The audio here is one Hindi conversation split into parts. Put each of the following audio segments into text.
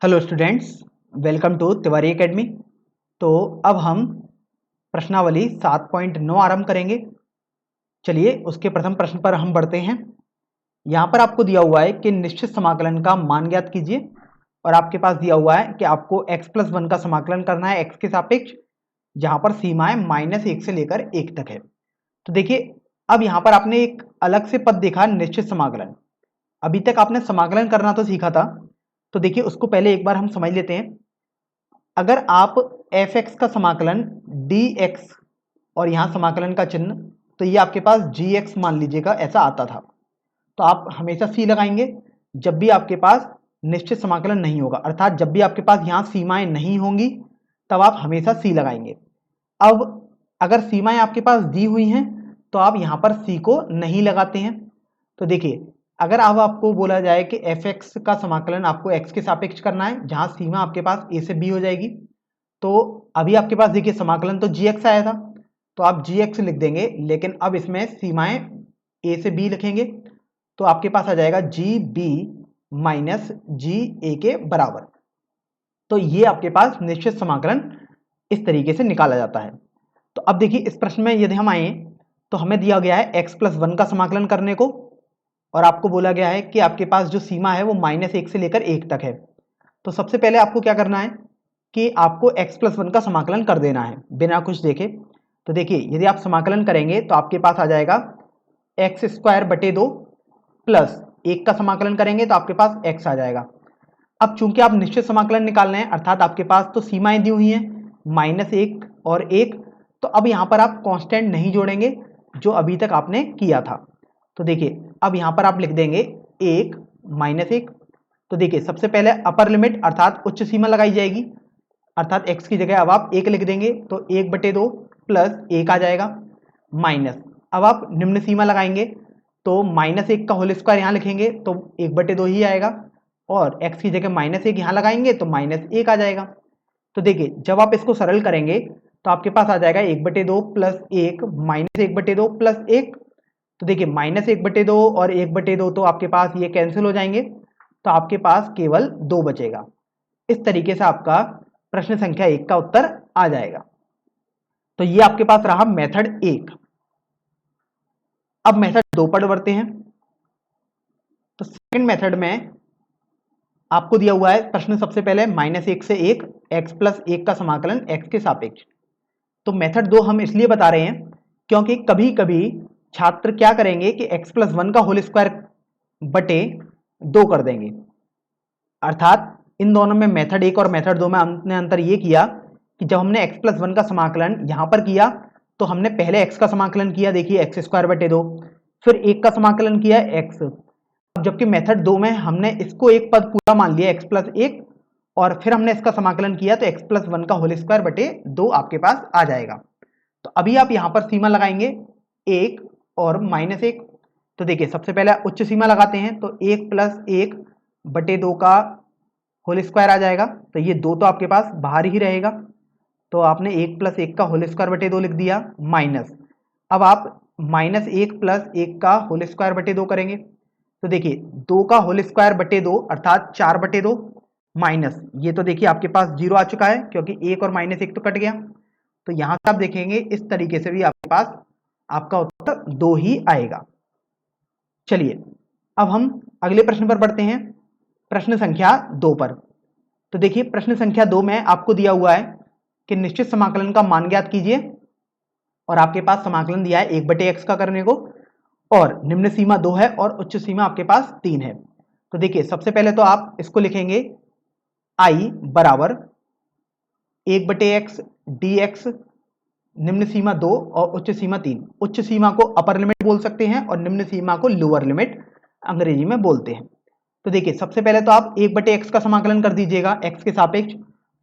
Hello students, welcome to Tiwari academy. तो अब हम प्रश्नावली 7.9 आरंभ करेंगे। चलिए उसके प्रथम प्रश्न पर हम बढ़ते हैं। यहाँ पर आपको दिया हुआ है कि निश्चित समाकलन का मान ज्ञात कीजिए और आपके पास दिया हुआ है कि आपको x+1 का समाकलन करना है x के सापेक्ष, जहाँ पर सीमाएं -1 से लेकर 1 तक है। तो देखिए, अब यहाँ पर आपने एक अलग से पद देखा, निश्चित समाकलन। अभी तक आपने समाकलन करना तो सीखा था, तो देखिए उसको पहले एक बार हम समझ लेते हैं। अगर आप f(x) का समाकलन dx और यहाँ समाकलन का चिन्ह, तो ये आपके पास gx मान लीजिएगा, ऐसा आता था। तो आप हमेशा c लगाएंगे जब भी आपके पास निश्चित समाकलन नहीं होगा, अर्थात जब भी आपके पास यहाँ सीमाएं नहीं होंगी तब आप हमेशा c लगाएंगे। अब अगर सीमाएं आपके पास दी हुई हैं तो आप यहाँ पर c को नहीं लगाते हैं। तो देखिए, अगर अब आपको बोला जाए कि f(x) का समाकलन आपको x के सापेक्ष करना है, जहां सीमा आपके पास a से b हो जाएगी, तो अभी आपके पास देखिए समाकलन तो gx आया था, तो आप gx लिख देंगे, लेकिन अब इसमें सीमाएं a से b लिखेंगे, तो आपके पास आ जाएगा gb माइनस ga के बराबर। तो ये आपके पास निश्चित समाकलन इस तरीके से निकाला जाता है। तो अब देखिए, इस प्रश्न में यदि हम आए तो हमें दिया गया है x+1 का समाकलन करने को, और आपको बोला गया है कि आपके पास जो सीमा है वो -1 से लेकर 1 तक है। तो सबसे पहले आपको क्या करना है कि आपको x+1 का समाकलन कर देना है बिना कुछ देखे। तो देखिए, यदि आप समाकलन करेंगे तो आपके पास आ जाएगा x²/2 प्लस 1 का समाकलन करेंगे तो आपके पास x आ जाएगा। अब चूंकि आप निश्चित समाकलन निकाल रहे हैं, अर्थात आपके पास तो सीमाएं दी हुई हैं -1 और 1, तो अब यहाँ पर आप कांस्टेंट नहीं जोड़ेंगे जो अभी तक आपने किया था। तो देखिए, अब यहाँ पर आप लिख देंगे 1 -1। तो देखिए, सबसे पहले अपर लिमिट अर्थात उच्च सीमा लगाई जाएगी, अर्थात x की जगह अब आप 1 लिख देंगे, तो 1/2 प्लस 1 आ जाएगा, माइनस। अब आप निम्न सीमा लगाएंगे तो -1 का होल स्क्वायर यहाँ लिखेंगे तो 1/2 ही आएगा, और x की जगह -1 यहाँ लगाएंगे तो -1 आ जाएगा। तो देखिए, जब आप इसको सरल करेंगे तो आपके पास आ जाएगा 1/2 प्लस 1 माइनस 1/2 प्लस 1। तो देखिए, -1/2 और 1/2 तो आपके पास ये कैंसिल हो जाएंगे, तो आपके पास केवल 2 बचेगा। इस तरीके से आपका प्रश्न संख्या 1 का उत्तर आ जाएगा। तो ये आपके पास रहा मेथड 1। अब मेथड 2 पर बढ़ते हैं। तो सेकंड मेथड में आपको दिया हुआ है प्रश्न, सबसे पहले -1 से 1 x+1 का समाकलन x के सापेक्ष। तो मेथड 2 हम इसलिए बता रहे हैं क्योंकि कभी कभी छात्र क्या करेंगे कि x+1 का होल स्क्वायर बटे 2 कर देंगे, अर्थात इन दोनों में मेथड 1 और मेथड 2 में हमने अंतर ये किया कि जब हमने x+1 का समाकलन यहां पर किया तो हमने पहले x का समाकलन किया, देखिए x²/2, फिर 1 का समाकलन किया x। अब जबकि मेथड 2 में हमने इसको एक पद पूरा मान लिया x+1, और फिर हमने इसका समाकलन किया तो x+1 का होल स्क्वायर बटे 2 आपके पास आ जाएगा। तो अभी आप यहां पर सीमा लगाएंगे 1 और -1। तो देखिए, सबसे पहले उच्च सीमा लगाते हैं, तो 1 + 1/2 का होल स्क्वायर आ जाएगा, तो ये 2 तो आपके पास बाहर ही रहेगा, तो आपने 1 + 1 का होल स्क्वायर बटे 2 लिख दिया, माइनस। अब आप -1 + 1 का होल स्क्वायर बटे 2 करेंगे, तो देखिए 2 का होल स्क्वायर बटे 2 अर्थात 4/2, माइनस ये तो देखिए आपके पास 0 आ चुका है क्योंकि 1 और -1 तो कट गया। तो यहां से आप देखेंगे इस तरीके से भी आपके पास आपका उत्तर 2 ही आएगा। चलिए, अब हम अगले प्रश्न पर बढ़ते हैं, प्रश्न संख्या 2 पर। तो देखिए, प्रश्न संख्या 2 में आपको दिया हुआ है कि निश्चित समाकलन का मान ज्ञात कीजिए, और आपके पास समाकलन दिया है 1/x का करने को, और निम्न सीमा 2 है और उच्च सीमा आपके पास 3 है। तो देखिए, सबसे पहले तो आप इसको लिखेंगे I बराबर 1/x dx, निम्न सीमा 2 और उच्च सीमा 3। उच्च सीमा को अपर लिमिट बोल सकते हैं और निम्न सीमा को लोअर लिमिट अंग्रेजी में बोलते हैं। तो देखिए, सबसे पहले तो आप 1/x का समाकलन कर दीजिएगा x के सापेक्ष,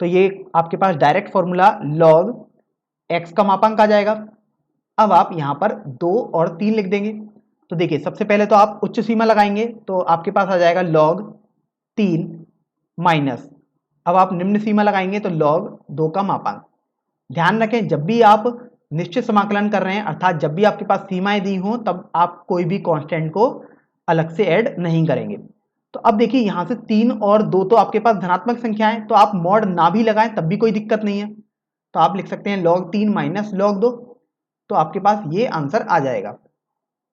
तो ये आपके पास डायरेक्ट फॉर्मूला log x का मापांक आ जाएगा। अब आप यहाँ पर 2 और 3 लिख देंगे। तो देखिए, सबसे पहले तो आप उच्च सीमा लगाएंगे तो आपके पास आ जाएगा log 3 माइनस, अब आप निम्न सीमा लगाएंगे तो log 2 का मापांक। ध्यान रखें, जब भी आप निश्चित समाकलन कर रहे हैं, अर्थात जब भी आपके पास सीमाएं दी हों, तब आप कोई भी कांस्टेंट को अलग से ऐड नहीं करेंगे। तो अब देखिए यहाँ से 3 और 2 तो आपके पास धनात्मक संख्या है, तो आप मॉड ना भी लगाएं तब भी कोई दिक्कत नहीं है। तो आप लिख सकते हैं log 3 माइनस log 2, तो आपके पास ये आंसर आ जाएगा।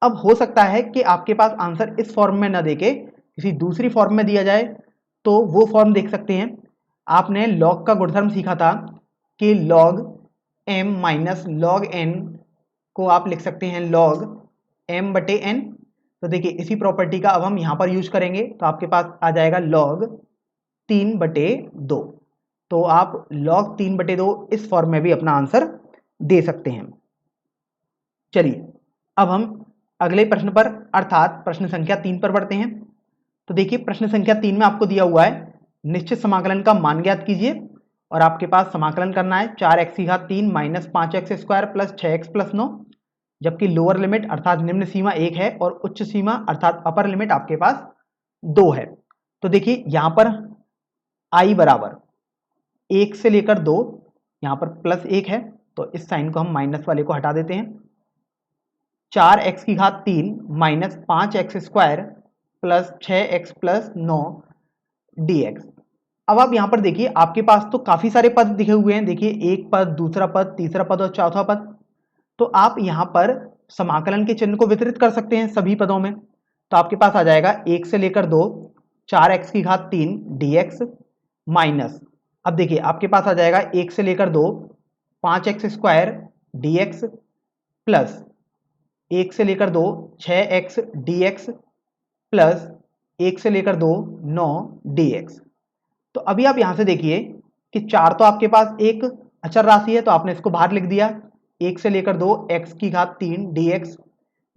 अब हो सकता है कि आपके पास आंसर इस फॉर्म में न देके किसी दूसरी फॉर्म में दिया जाए, तो वो फॉर्म देख सकते हैं। आपने log का गुणधर्म सीखा था कि log m minus log n को आप लिख सकते हैं log m बटे n। तो देखिए इसी प्रॉपर्टी का अब हम यहाँ पर यूज करेंगे, तो आपके पास आ जाएगा log 3 बटे 2। तो आप log 3 बटे 2 इस फॉर्म में भी अपना आंसर दे सकते हैं। चलिए अब हम अगले प्रश्न पर अर्थात प्रश्न संख्या 3 पर बढ़ते हैं। तो देखिए प्रश्न संख्या 3 में आपको दिया हुआ है निश्चित समाकलन का मान ज्ञात कीजिए, और आपके पास समाकलन करना है 4x की घात 3 minus 5x square plus 6x plus 9, जबकि लोअर लिमिट अर्थात निम्न सीमा 1 है और उच्च सीमा अर्थात अपर लिमिट आपके पास 2 है। तो देखिए यहाँ पर i बराबर 1 से लेकर 2, यहाँ पर प्लस 1 है, तो इस साइन को हम माइनस वाले को हटा देते हैं। 4x की घात 3 minus 5x square plus 6x plus 9 dx। अब आप यहाँ पर देखिए आपके पास तो काफी सारे पद दिखे हुए हैं, देखिए एक पद, दूसरा पद, तीसरा पद और चौथा पद। तो आप यहाँ पर समाकलन के चिन्ह को वितरित कर सकते हैं सभी पदों में। तो आपके पास आ जाएगा 1 से लेकर 2 4x की घात 3 dx माइनस, अब देखिए आपके पास आ जाएगा 1 से लेकर 2 5x स्क्वायर dx प्लस 1 से लेकर 2 6x dx प्लस 1 से लेकर 2 9 dx। तो अभी आप यहां से देखिए कि 4 तो आपके पास एक अचर राशि है, तो आपने इसको बाहर लिख दिया। 1 से लेकर 2 x की घात 3 dx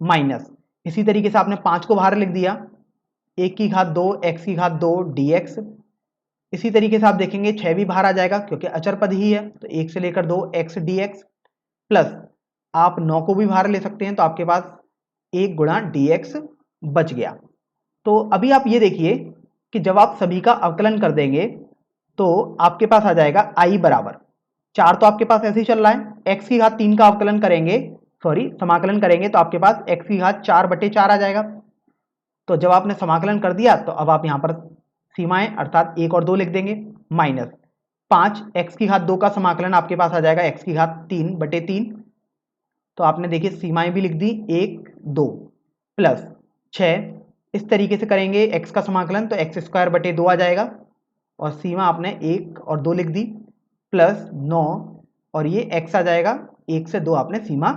माइनस, इसी तरीके से आपने 5 को बाहर लिख दिया, 1 की घात 2 x की घात 2 dx। इसी तरीके से आप देखेंगे 6 भी बाहर आ जाएगा क्योंकि अचर पद ही है, तो 1 से लेकर 2 x dx प्लस आप 9 को भी बाहर ले सकते हैं, तो आपके पास 1 गुणा dx बच गया। तो अभी आप ये देखिए कि जब आप सभी का अवकलन कर देंगे तो आपके पास आ जाएगा i बराबर 4, तो आपके पास ऐसे ही चल रहा है। x की घात 3 का अवकलन करेंगे, समाकलन करेंगे, तो आपके पास x की घात 4 बटे 4 आ जाएगा। तो जब आपने समाकलन कर दिया तो अब आप यहाँ पर सीमाएं अर्थात 1 और 2 लिख देंगे, माइनस 5 x की घात 2 का समाकलन आपके पास आ जाएगा x की घात 3 बटे 3। तो आपने देखिए सीमाएं भी लिख दी 1 2 प्लस 6, इस तरीके से करेंगे x का समाकलन तो x स्क्वायर बटे 2 आ जाएगा, और सीमा आपने 1 और 2 लिख दी प्लस 9, और ये x आ जाएगा, 1 से 2 आपने सीमा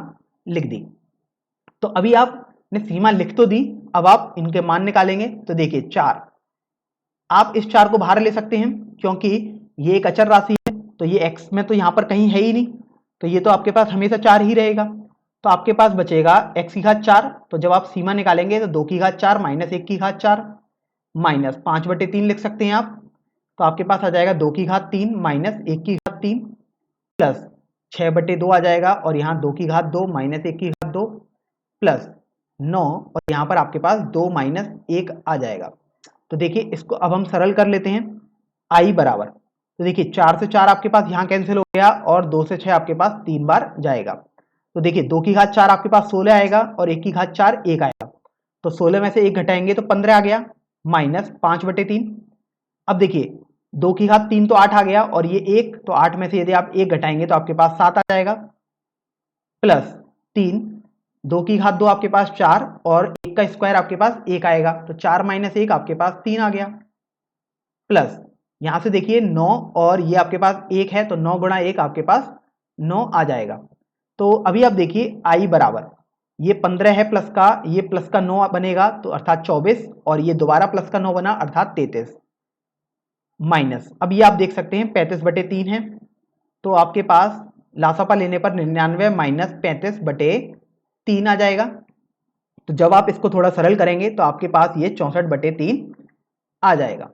लिख दी। तो अभी आपने सीमा लिख तो दी, अब आप इनके मान निकालेंगे। तो देखिए 4, आप इस 4 को बाहर ले सकते हैं क्योंकि ये एक अचर राशि है, तो ये x में तो यहाँ पर कहीं है ही नहीं, तो ये तो आपके पास हमेशा 4 ही रहेगा। तो आपके पास बचेगा x की घात 4, तो जब आप सीमा निकालेंगे तो 2 की घात 4 माइनस 1 की घात 4 माइनस 5 बटे 3 लिख सकते हैं आप। तो आपके पास आ जाएगा 2 की घात 3 माइनस 1 की घात 3 प्लस 6 बटे 2 आ जाएगा, और यहाँ 2 की घात 2 माइनस 1 की घात 2 प्लस 9, और यहाँ पर आपके पास 2 माइनस 1 आ जाएगा। तो देखिए इसको अब हम सरल कर लेते हैं। i बराबर, तो देखिए 4 से 4 आपके पास यहाँ कैंसिल हो गया, और 2 से 6 आपके पास 3 बार जाएगा। तो देखिए 2 की घात 4 आपके पास 16 आएगा, और 1 की घात 4 1 आएगा, तो 16 में से 1 घटाएंगे तो 15 आ गया, माइनस 5 बटे 3। अब देखिए 2 की घात 3 तो 8 आ गया, और ये 1, तो 8 में से यदि आप 1 घटाएंगे तो आपके पास 7 आ जाएगा, प्लस 3, 2 की घात 2 आपके पास 4, और 1 का स्क्वायर आपके पास 1 आएगा, तो 4 माइनस 1 आपके पास 3 आ गया, प्लस यहां से देखिए 9, और ये आपके पास 1 है, तो 9 गुणा 1 आपके पास 9 आ जाएगा। तो अभी आप देखिए i बराबर, ये 15 है प्लस का, ये प्लस का 9 बनेगा तो अर्थात 24, और ये दोबारा प्लस का 9 बना अर्थात 33, माइनस, अब ये आप देख सकते हैं 35 बटे 3 है, तो आपके पास लासापा लेने पर 99 माइनस 35 बटे 3 आ जाएगा। तो जब आप इसको थोड़ा सरल करेंगे तो आपके पास ये 64 बटे 3 आ जाएगा।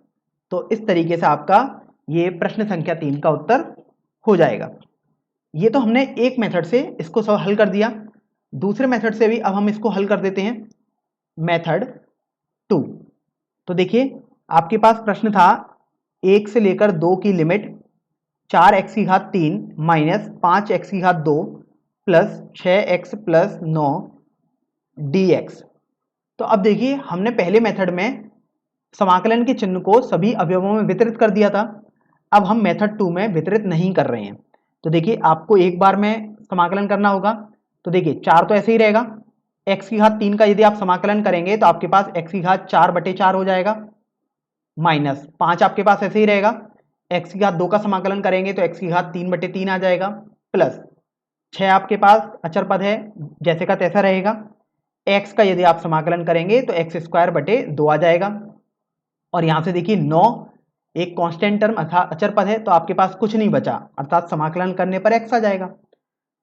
तो इस तरीके से आपका ये प्रश्न संख्या 3 का उत्तर हो जाएगा। ये तो हमने एक मेथड से इसको सब हल कर दिया, दूसरे मेथड से भी अब हम इसको हल कर देते हैं, मेथड 2। तो देखिए आपके पास प्रश्न था 1 से लेकर 2 की लिमिट 4x की घात 3 माइनस 5x की घात 2 प्लस 6x प्लस 9 dx। तो अब देखिए हमने पहले मेथड में समाकलन के चिन्ह को सभी अवयवों में वितरित कर दिया था। अब हम मेथड 2 में वितरित नहीं कर रहे हैं। तो देखिए आपको एक बार में समाकलन करना होगा। तो देखिए 4 तो ऐसे ही रहेगा, x की घात 3 का यदि आप समाकलन करेंगे तो आपके पास x की घात 4/4 हो जाएगा, माइनस 5 आपके पास ऐसे ही रहेगा, x की घात 2 का समाकलन करेंगे तो x की घात 3/3 आ जाएगा, प्लस 6 आपके पास अचर पद है जैसे का तैसा रहेगा, x का यदि आप समाकलन करेंगे तो x²/2 आ जाएगा। और यहां से देखिए 9 एक कांस्टेंट टर्म अर्थात अचर पद है, तो आपके पास कुछ नहीं बचा अर्थात समाकलन करने पर x आ जाएगा।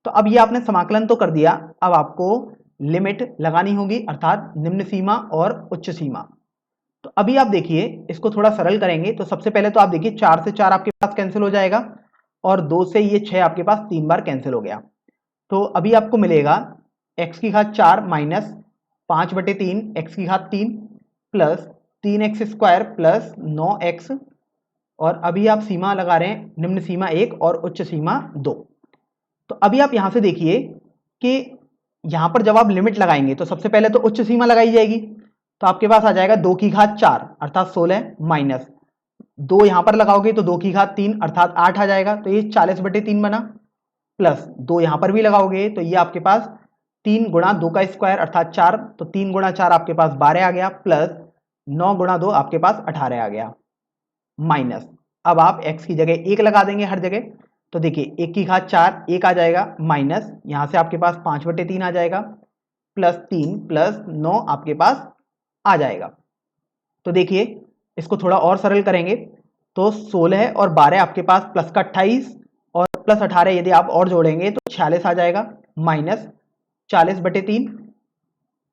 तो अब ये आपने समाकलन तो कर दिया, अब आपको लिमिट लगानी होगी अर्थात निम्न सीमा और उच्च सीमा। तो अभी आप देखिए इसको थोड़ा सरल करेंगे। तो सबसे पहले तो आप देखिए 4 से 4 आपके पास कैंसिल हो जाएगा और 2 से ये 6 आपके पास 3 बार कैंसिल हो गया। तो अभी आपको मिलेगा x की घात 4 माइनस 5/3 x की घात 3 प्लस 3x² प्लस 9x, और अभी आप सीमा लगा रहे हैं निम्न सीमा 1 और उच्च सीमा 2। तो अभी आप यहां से देखिए कि यहां पर जब आप लिमिट लगाएंगे तो सबसे पहले तो उच्च सीमा लगाई जाएगी, तो आपके पास आ जाएगा 2 की घात 4 अर्थात 16 माइनस 2 यहां पर लगाओगे तो 2 की घात 3 अर्थात 8 आ जाएगा, तो ये 40/3 बना, प्लस 2 यहां पर भी लगाओगे तो ये आपके पास 3 गुणा 2 का स्क्वायर अर्थात 4, तो 3 गुणा 4 आपके पास 12 आ गया, प्लस 9 गुणा 2 आपके पास 18 आ गया, माइनस अब आप x की जगह 1 लगा देंगे हर जगह। तो देखिए 1 की घात 4 1 आ जाएगा, माइनस यहां से आपके पास 5/3 आ जाएगा, प्लस 3 प्लस 9 आपके पास आ जाएगा। तो देखिए इसको थोड़ा और सरल करेंगे तो 16 और 12 आपके पास प्लस का 28 और प्लस 18 यदि आप और जोड़ेंगे तो 46 आ जाएगा, माइनस 40/3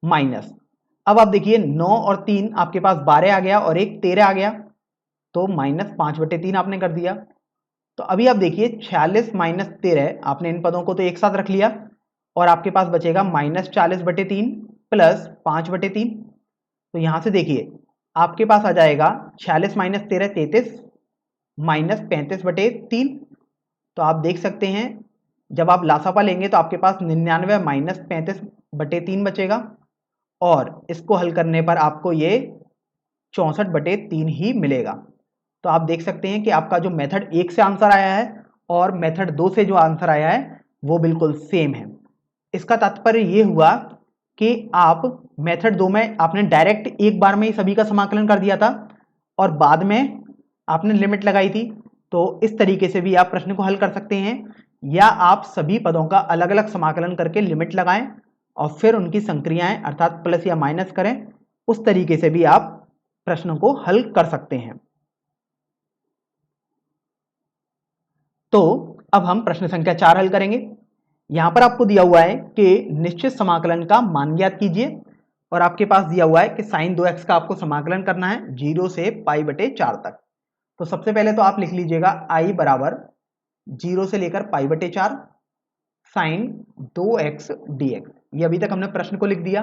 माइनस अब आप देखिए 9 और 3 आपके पास 12 आ गया और एक 13 आ गया, तो माइनस 5/3 आपने कर दिया। तो अभी आप देखिए 46 माइनस 13 आपने इन पदों को तो एक साथ रख लिया और आपके पास बचेगा माइनस 40/3 प्लस 5/3। तो यहां से देखिए आपके पास आ जाएगा 46 माइनस 13 33 माइनस 35/3। तो आप देख सकते हैं जब आप लासापा लेंगे तो आपके पास 99 माइनस 35/3 बचेगा और इसको हल करने पर आपको ये 64/3 ही मिलेगा। तो आप देख सकते हैं कि आपका जो मेथड 1 से आंसर आया है और मेथड 2 से जो आंसर आया है वो बिल्कुल सेम है। इसका तात्पर्य ये हुआ कि आप मेथड 2 में आपने डायरेक्ट एक बार में ही सभी का समाकलन कर दिया था और बाद में आपने लिमिट लगाई थी। तो इस तरीके से भी आप प्रश्न को हल कर सकते हैं, या आप सभी पदों का अलग अलग समाकलन करके लिमिट लगाएं और फिर उनकी संक्रियाएं अर्थात प्लस या माइनस करें। उस तरीके से भी आप प्रश्न को हल कर सकते हैं। तो अब हम प्रश्न संख्या 4 हल करेंगे। यहां पर आपको दिया हुआ है कि निश्चित समाकलन का मान ज्ञात कीजिए और आपके पास दिया हुआ है कि साइन 2x का आपको समाकलन करना है 0 से π/4 तक। तो सबसे पहले तो आप लिख लीजिएगा i बराबर 0 से लेकर π/4 साइन 2x dx। ये अभी तक हमने प्रश्न को लिख दिया।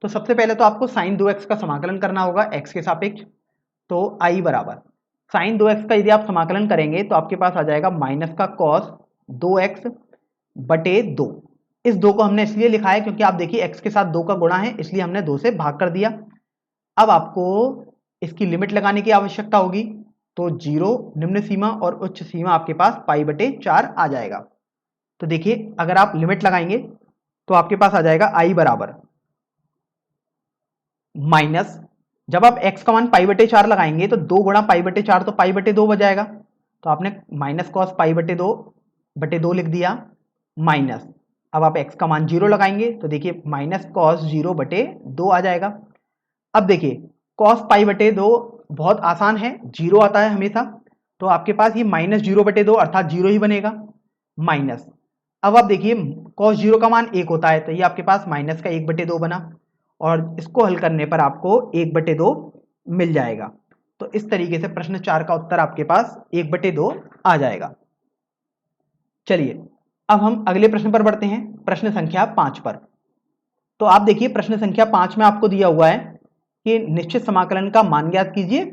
तो सबसे पहले तो आपको साइन 2x का समाकलन करना होगा x के सापेक्ष। तो i बराबर साइन 2x का यदि आप समाकलन करेंगे तो आपके पास आ जाएगा माइनस का कॉस 2x/2। इस 2 को हमने इसलिए लिखा है क्योंकि आप देखिए x के साथ 2 का गुणा है, इसलिए हमने 2 से भाग कर दिया। अब आपको इसकी लिमिट लगाने की आवश्यकता होगी, तो 0 निम्न सीमा और उच्च सीमा आपके पास π/4 आ जाएगा। तो देखिए अगर आप लिमिट लगाएंगे तो आपके पास आ जाएगा i बराबर माइनस, जब आप x का मान π/4 लगाएंगे तो 2 गुणा π/4 तो π/2 हो जाएगा, तो आपने माइनस कॉस π/2 लिख दिया, माइनस अब आप x का मान 0 लगाएंगे तो देखिए माइनस कॉस 0/2 आ जाएगा। अब देखिए कॉस π/2 बहुत आसान है, 0 आता है हमेशा, तो आपके पास ये माइनस 0/2 अर्थात 0 ही बनेगा, माइनस अब आप देखिए कॉस 0 का मान 1 होता है, तो ये आपके पास माइनस का 1/2 बना और इसको हल करने पर आपको 1/2 मिल जाएगा। तो इस तरीके से प्रश्न 4 का उत्तर आपके पास 1/2 आ जाएगा। चलिए अब हम अगले प्रश्न पर बढ़ते हैं, प्रश्न संख्या 5 पर। तो आप देखिए प्रश्न संख्या 5 में आपको दिया हुआ है कि निश्चित समाकलन का मान ज्ञात कीजिए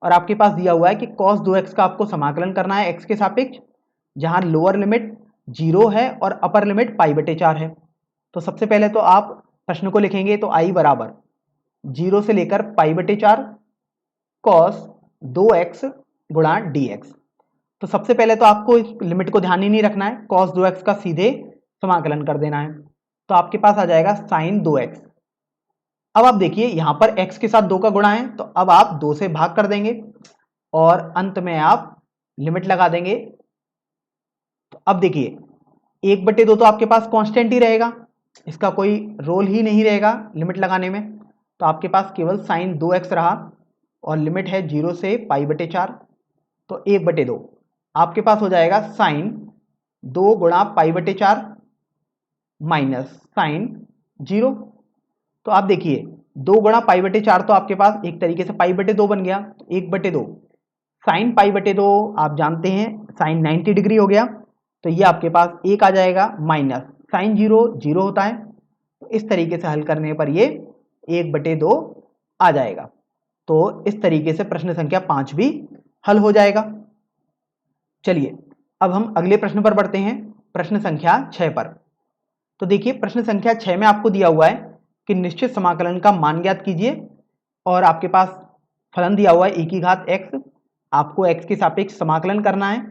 और आपके पास दिया हुआ है कि cos 2x का आपको समाकलन करना है x के सापेक्ष, जहां लोअर लिमिट 0 है और अपर लिमिट π/4 है। तो सबसे पहले तो आप प्रश्न को लिखेंगे तो i बराबर 0 से लेकर π/4 cos 2x गुणा dx। तो सबसे पहले तो आपको इस लिमिट को ध्यान ही नहीं रखना है, cos 2x का सीधे समाकलन कर देना है। तो आपके पास आ जाएगा sin 2x। अब आप देखिए यहां पर x के साथ 2 का गुणा है, तो अब आप 2 से भाग कर देंगे और अंत में आप लिमिट लगा देंगे। तो अब देखिए 1/2 तो आपके पास कांस्टेंट ही रहेगा, इसका कोई रोल ही नहीं रहेगा लिमिट लगाने में। तो आपके पास केवल sin 2x रहा और लिमिट है 0 से π/4। तो 1/2 आपके पास हो जाएगा sin 2 गुणा π/4 माइनस साइन 0। तो आप देखिए 2 गुणा π/4 तो आपके पास एक तरीके से π/2 बन गया। 1/2 साइन π/2 आप जानते हैं साइन 90 डिग्री हो गया, तो ये आपके पास 1 आ जाएगा माइनस साइन 0 0 होता है। तो इस तरीके से हल करने पर ये 1/2 आ जाएगा। तो इस तरीके से प्रश्न संख्या 5 भी हल हो जाएगा। चलिए अब हम अगले प्रश्न पर बढ़ते हैं, प्रश्न संख्या 6 पर। तो देखिए प्रश्न संख्या 6 में आपको दिया हुआ है कि निश्चित समाकलन का मान ज्ञात कीजिए और आपके पास फलन दिया हुआ है e की घात x। आपको x के सापेक्ष समाकलन करना है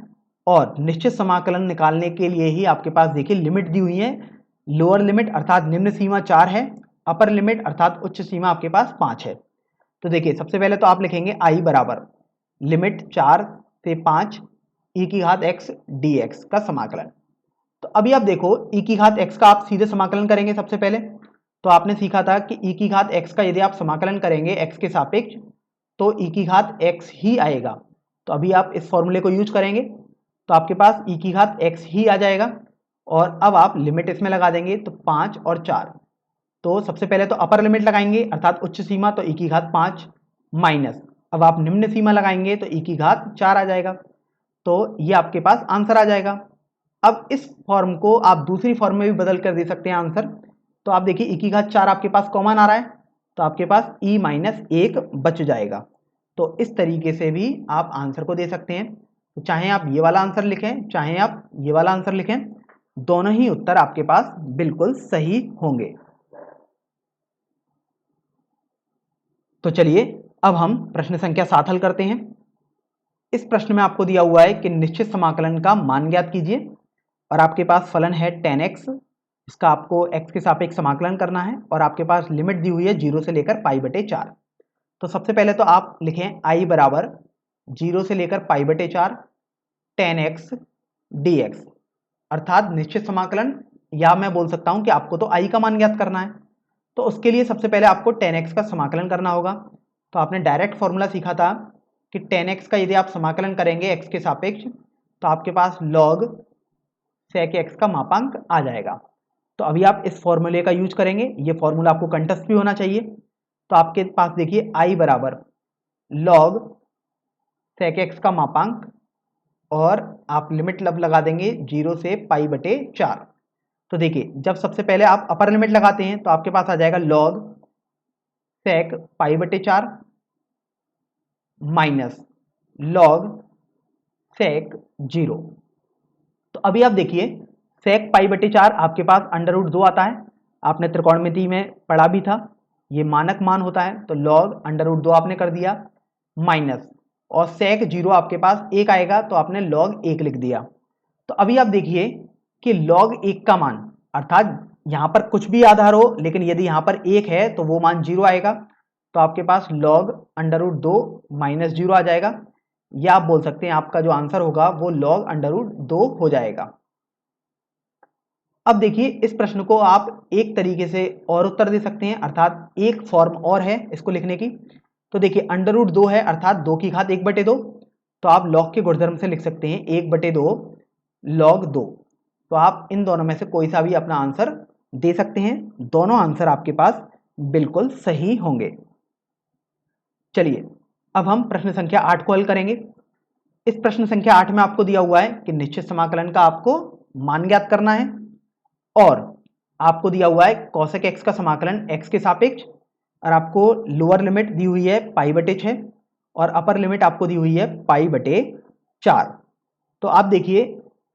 और निश्चित समाकलन निकालने के लिए ही आपके पास देखिए लिमिट दी हुई है। लोअर लिमिट अर्थात निम्न सीमा 4 है, अपर लिमिट अर्थात उच्च सीमा आपके पास 5 है। तो देखिए सबसे पहले तो आप लिखेंगे i बराबर लिमिट 4 से 5 e की घात x dx का समाकलन। तो अभी आप देखो e की घात x का आप सीधे समाकलन करेंगे। सबसे पहले तो आपने सीखा था कि e की घात x का यदि आप समाकलन करेंगे x के सापेक्ष तो e की घात x ही आएगा। तो अभी आप इस फॉर्मूले को यूज करेंगे तो आपके पास e की घात x ही आ जाएगा और अब आप लिमिट इसमें लगा देंगे तो 5 और 4। तो सबसे पहले तो अपर लिमिट लगाएंगे अर्थात उच्च सीमा, तो e की घात 5 माइनस अब आप निम्न सीमा लगाएंगे तो e की घात 4 आ जाएगा। तो ये आपके पास आंसर आ जाएगा। अब इस फॉर्म को आप दूसरी फॉर्म में भी बदल कर दे सकते हैं आंसर। तो आप देखिए e की घात 4 आपके पास कॉमन आ रहा है तो आपके पास e माइनस 1 बच जाएगा। तो इस तरीके से भी आप आंसर को दे सकते हैं। तो चाहे आप ये वाला आंसर लिखें चाहे आप ये वाला आंसर लिखें, दोनों ही उत्तर आपके पास बिल्कुल सही होंगे। तो चलिए अब हम प्रश्न संख्या 7 हल करते हैं। इस प्रश्न में आपको दिया हुआ है कि निश्चित समाकलन का मान ज्ञात कीजिए और आपके पास फलन है tan x, इसका आपको x के सापेक्ष समाकलन करना है और आपके पास लिमिट दी हुई है 0 से लेकर π/4। तो सबसे पहले तो आप लिखें i बराबर 0 से लेकर π/4 tan x dx अर्थात निश्चित समाकलन, या मैं बोल सकता हूं कि आपको तो i का मान ज्ञात करना है। तो उसके लिए सबसे पहले आपको tan x का समाकलन करना होगा। तो आपने डायरेक्ट फॉर्मूला सीखा था कि tan x का यदि आप समाकलन करेंगे x के सापेक्ष तो आपके पास log sec x का मापांक आ जाएगा। तो अभी आप इस फॉर्मूले का यूज करेंगे, ये फॉर्मूला आपको कंठस्थ भी होना चाहिए। तो आपके पास देखिए i बराबर log sec x का मापांक और आप लिमिट लब लगा देंगे 0 से π/4। तो देखिए जब सबसे पहले आप अपर लिमिट लगाते हैं तो आपके पास आ जाएगा log sec π/4 minus log sec 0। तो अभी आप देखिए sec π/4 आपके पास √2 आता है, आपने त्रिकोणमिति में पढ़ा भी था, ये मानक मान होता है। तो log √2 आपने कर दिया माइनस और sec 0 आपके पास 1 आएगा तो आपने log 1 लिख दिया। तो अभी आप देखिए कि log 1 का मान अर्थात यहाँ पर कुछ भी आधार हो लेकिन यदि यहाँ पर 1 है तो वो मान 0 आएगा। तो आपके पास log √2 माइनस 0 आ जाएगा, या आप बोल सकते हैं आपका जो आंसर होगा वो log √2 हो जाएगा। अब देखिए इस प्रश्न को आप एक तरीके से और उत्तर दे सकते हैं अर्थात एक फॉर्म और है इसको लिखने की। तो देखिए √2 है अर्थात 2 की घात 1/2, तो आप log के गुणधर्म से लिख सकते हैं 1/2 log 2। तो आप इन दोनों में से कोई सा भी अपना आंसर दे सकते हैं, दोनों आंसर आपके पास बिल्कुल सही होंगे। चलिए अब हम प्रश्न संख्या 8 को हल करेंगे। इस प्रश्न संख्या 8 में आपको दिया हुआ है कि निश्चित समाकलन का आपको मान ज्ञात करना है और आपको दिया हुआ है cosec x का समाकलन x के सापेक्ष और आपको लोअर लिमिट दी हुई है π/6 और अपर लिमिट आपको दी हुई है π/4। तो आप देखिए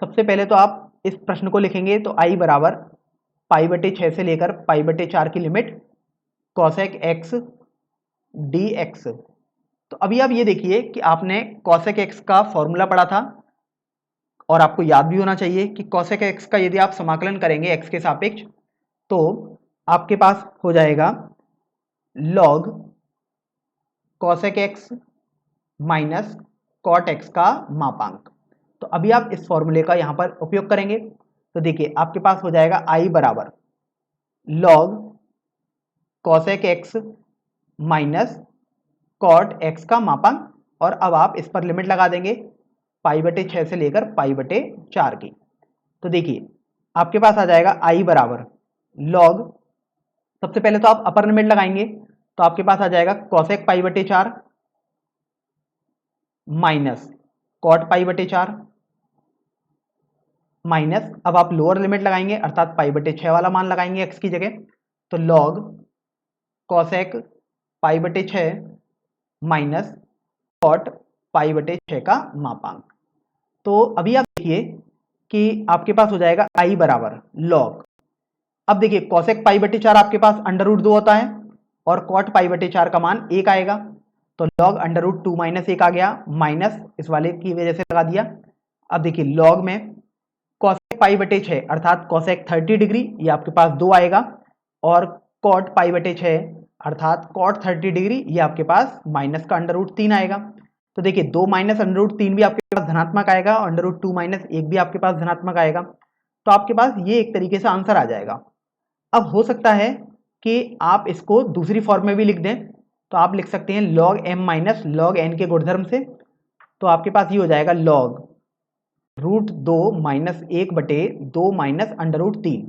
सबसे पहले तो आप इस प्रश्न को लिखेंगे तो i बराबर π/6 से लेकर π/4 की लिमिट cosec x dx तो अभी आप ये देखिए कि आपने cosec x का फॉर्मूला पढ़ा था और आपको याद भी होना चाहिए कि cosec x का यदि आप समाकलन करेंगे x के सापेक्ष तो आपके पास हो जाएगा log cosec x minus cot x का मापांक। तो अभी आप इस फॉर्मूले का यहां पर उपयोग करेंगे तो देखिए आपके पास हो जाएगा I बराबर log cosec x minus cot x का मापांक, और अब आप इस पर लिमिट लगा देंगे π/6 से लेकर π/4 की। तो देखिए आपके पास आ जाएगा I बराबर log, सबसे पहले तो आप अपर लिमिट लगाएंगे तो आपके पास आ जाएगा cosec π/4 माइनस cot π/4 माइनस, अब आप लोअर लिमिट लगाएंगे अर्थात π/6 वाला मान लगाएंगे x की जगह, तो log cosec π/6 माइनस cot π/6 का मापांक। तो अभी आप देखिए कि आपके पास हो जाएगा I बराबर log, अब देखिए cosec π/4 आपके पास √2 होता है और cot π/4 का मान 1 आएगा, तो log √2 माइनस 1 आ गया, माइनस इस वाले की वजह से लगा दिया। अब देखिए log में cosec π/6 अर्थात cosec 30 डिग्री ये आपके पास 2 आएगा, और cot π/6 अर्थात cot 30 डिग्री ये आपके पास माइनस का √3 आएगा। तो देखिए 2 माइनस √3 भी आपके पास धनात्मक आएगा और √2 माइनस 1 भी आपके पास धनात्मक आएगा, तो आपके पास ये एक तरीके से आंसर आ जाएगा। अब हो सकता है कि आप इसको दूसरी फॉर्म में भी लिख दें, तो आप लिख सकते हैं log m minus log n के गुणधर्म से, तो आपके पास ये हो जाएगा log √2 माइनस 1/2 माइनस √3।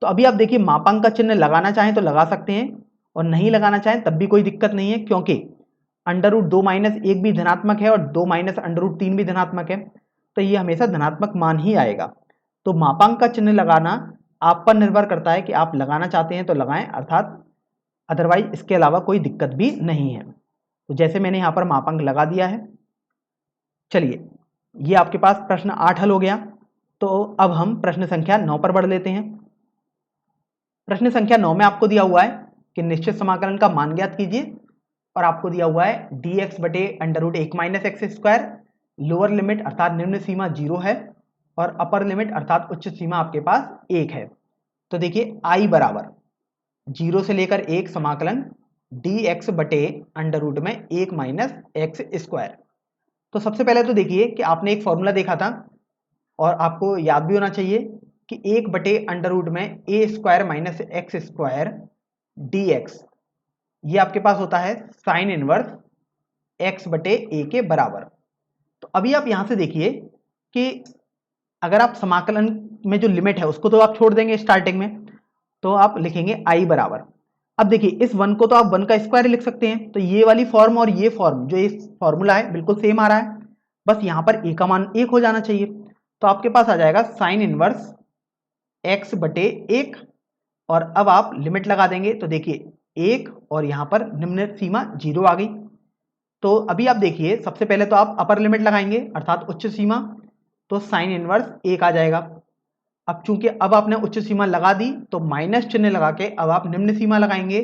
तो अभी आप देखिए मापांक का चिन्ह लगाना चाहें तो लगा सकते हैं और नहीं लगाना चाहें तब भी कोई दिक्कत नहीं है, क्योंकि √2 माइनस 1 भी धनात्मक है और 2 माइनस √3 भी धनात्मक है, तो ये हमेशा धनात्मक मान ही आएगा। तो मापांक का चिन्ह लगाना आप पर निर्भर करता है कि आप लगाना चाहते हैं तो लगाएं, अर्थात अदरवाइज इसके अलावा कोई दिक्कत भी नहीं है। तो जैसे मैंने यहाँ पर मापांक लगा दिया है, चलिए ये आपके पास प्रश्न 8 हल हो गया। तो अब हम प्रश्न संख्या 9 पर बढ़ लेते हैं। प्रश्न संख्या 9 में आपको दिया हुआ है कि निश्चित समाकलन का मान ज्ञात कीजिए, और आपको दिया हुआ है dx/√1 minus x square, lower limit अर्थात निम्न सीमा 0 है और अपर लिमिट अर्थात उच्च सीमा आपके पास 1 है। तो देखिए I बराबर 0 से लेकर 1 समाकलन dx/√1 माइनस एक्स स्क्वायर। तो सबसे पहले तो देखिए कि आपने एक फॉर्मूला देखा था और आपको याद भी होना चाहिए कि 1/√a² minus x square dx ये आपके पास होता है साइन इनवर्स x/a के बराबर। तो अभी आप यहां से देखिए कि अगर आप समाकलन में जो लिमिट है उसको तो आप छोड़ देंगे स्टार्टिंग में, तो आप लिखेंगे I बराबर, अब देखिए इस 1 को तो आप 1 का स्क्वायर लिख सकते हैं, तो ये वाली फॉर्म और ये फॉर्म जो इस फॉर्मूला है बिल्कुल सेम आ रहा है, बस यहाँ पर a का मान 1 हो जाना चाहिए। तो आपके पास आ जाएगा साइन इनवर्स x/1, और अब आप लिमिट लगा देंगे तो देखिए 1 और यहाँ पर निम्न सीमा 0 आ गई। तो अभी आप देखिए सबसे पहले तो आप अपर लिमिट लगाएंगे अर्थात उच्च सीमा, तो साइन इनवर्स 1 आ जाएगा। अब चूंकि अब आपने उच्च सीमा लगा दी तो माइनस चिन्ह लगा के अब आप निम्न सीमा लगाएंगे,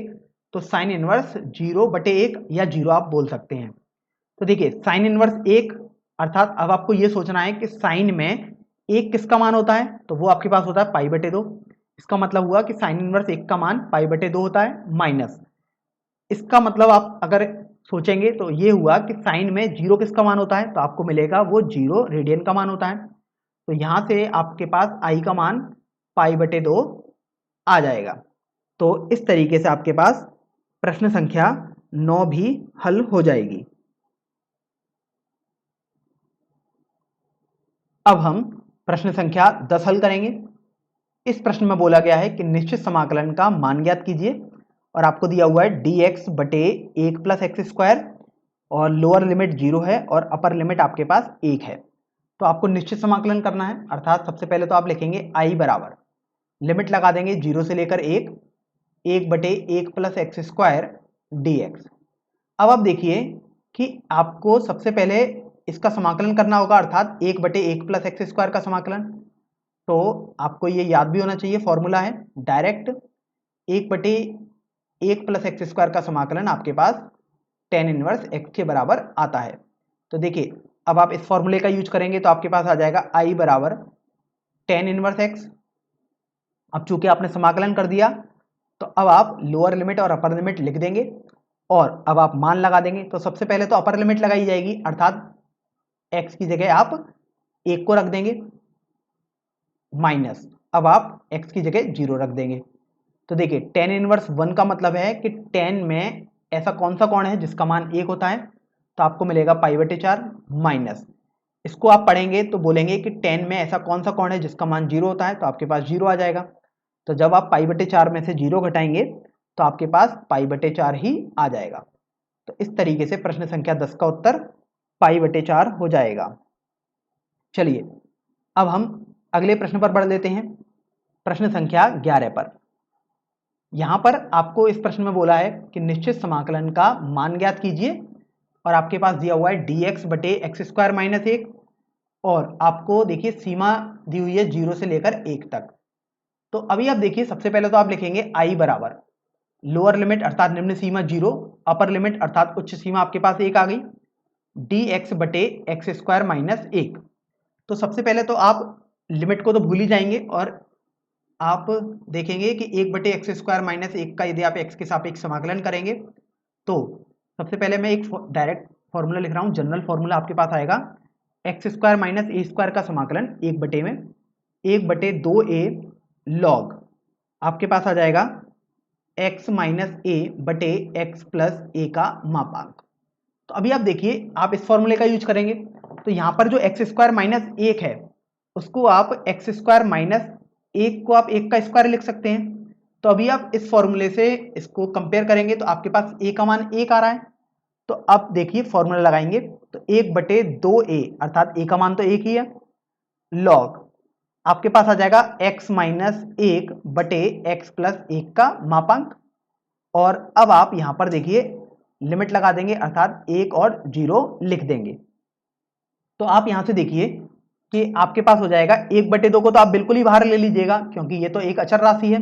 तो साइन इनवर्स 0/1 या 0 आप बोल सकते हैं। तो देखिए साइन इनवर्स 1 अर्थात अब आपको ये सोचना है कि साइन में 1 किसका मान होता है, तो वो आपके पास होता है π/2। इसका मतलब हुआ कि साइन इनवर्स 1 का मान π/2 होता है, माइनस इसका मतलब आप अगर सोचेंगे तो ये हुआ कि साइन में 0 किसका मान होता है, तो आपको मिलेगा वो 0 रेडियन का मान होता है। तो यहां से आपके पास I का मान π/2 आ जाएगा। तो इस तरीके से आपके पास प्रश्न संख्या 9 भी हल हो जाएगी। अब हम प्रश्न संख्या 10 हल करेंगे। इस प्रश्न में बोला गया है कि निश्चित समाकलन का मान ज्ञात कीजिए, और आपको दिया हुआ है dx/1 प्लस एक्स स्क्वायर, और लोअर लिमिट 0 है और अपर लिमिट आपके पास 1 है। तो आपको निश्चित समाकलन करना है, अर्थात सबसे पहले तो आप लिखेंगे I बराबर लिमिट लगा देंगे 0 से लेकर 1/1 प्लस एक्स स्क्वायर dx। अब आप देखिए कि आपको सबसे पहले इसका समाकलन करना होगा अर्थात 1/1 प्लस एक्स स्क्वायर का समाकलन। तो आपको ये याद भी होना चाहिए, फॉर्मूला है डायरेक्ट 1/1 प्लस एक्स स्क्वायर का समाकलन आपके पास टेन इनवर्स एक्स के बराबर आता है। तो देखिए अब आप इस फॉर्मूले का यूज करेंगे तो आपके पास आ जाएगा आई बराबर टेन इनवर्स एक्स। अब चूंकि आपने समाकलन कर दिया तो अब आप लोअर लिमिट और अपर लिमिट लिख देंगे और अब आप मान लगा देंगे। तो सबसे पहले तो अपर लिमिट लगाई जाएगी, अर्थात x की जगह आप 1 को रख देंगे माइनस, अब आप x की जगह 0 रख देंगे। तो देखिए टेन इनवर्स 1 का मतलब है कि 10 में ऐसा कौन सा कोण है जिसका मान 1 होता है, तो आपको मिलेगा π/4 माइनस, इसको आप पढ़ेंगे तो बोलेंगे कि 10 में ऐसा कौन सा कोण है जिसका मान 0 होता है, तो आपके पास 0 आ जाएगा। तो जब आप π/4 में से 0 घटाएंगे तो आपके पास π/4 ही आ जाएगा। तो इस तरीके से प्रश्न संख्या 10 का उत्तर π/4 हो जाएगा। चलिए अब हम अगले प्रश्न पर बढ़ लेते हैं, प्रश्न संख्या 11 पर। यहां पर आपको इस प्रश्न में बोला है कि निश्चित समाकलन का मान ज्ञात कीजिए और आपके पास दिया हुआ है dx बटे एक्स स्क्वायर माइनस 1 और आपको देखिए सीमा दी हुई है 0 से लेकर 1 तक। तो अभी आप देखिए सबसे पहले तो आप लिखेंगे i बराबर लोअर लिमिट अर्थात निम्न सीमा 0, अपर लिमिट अर्थात उच्च सीमा आपके पास 1 आ गई, dx बटे एक्स स्क्वायर माइनस 1। तो सबसे पहले तो आप लिमिट को तो भूल ही जाएंगे और आप देखेंगे कि 1 बटे एक्स स्क्वायर माइनस 1 का यदि आप x के सापेक्ष समाकलन करेंगे तो सबसे पहले मैं एक डायरेक्ट फॉर्मूला लिख रहा हूं, जनरल फॉर्मूला आपके पास आएगा एक्स स्क्वायर माइनस ए स्क्वायर का समाकलन 1 बटे में 1 बटे 2a लॉग आपके पास आ जाएगा x माइनस ए बटे एक्स प्लस ए का मापांक। तो अभी आप देखिए आप इस फॉर्मूले का यूज करेंगे तो यहां पर जो एक्स स्क्वायर माइनस 1 है उसको आप एक्स स्क्वायर माइनस 1 को आप 1 का स्क्वायर लिख सकते हैं। तो अभी आप इस फॉर्मूले से इसको कंपेयर करेंगे तो आपके पास a का मान 1 आ रहा है। तो अब देखिए फॉर्मूला लगाएंगे तो 1 बटे 2a अर्थात a का मान तो 1 ही है, लॉग आपके पास आ जाएगा x माइनस 1 बटे एक्स प्लस 1 का मापांक। और अब आप यहां पर देखिए लिमिट लगा देंगे अर्थात 1 और 0 लिख देंगे। तो आप यहां से देखिए कि आपके पास हो जाएगा 1 बटे 2 को तो आप बिल्कुल ही बाहर ले लीजिएगा क्योंकि ये तो एक अचर राशि है,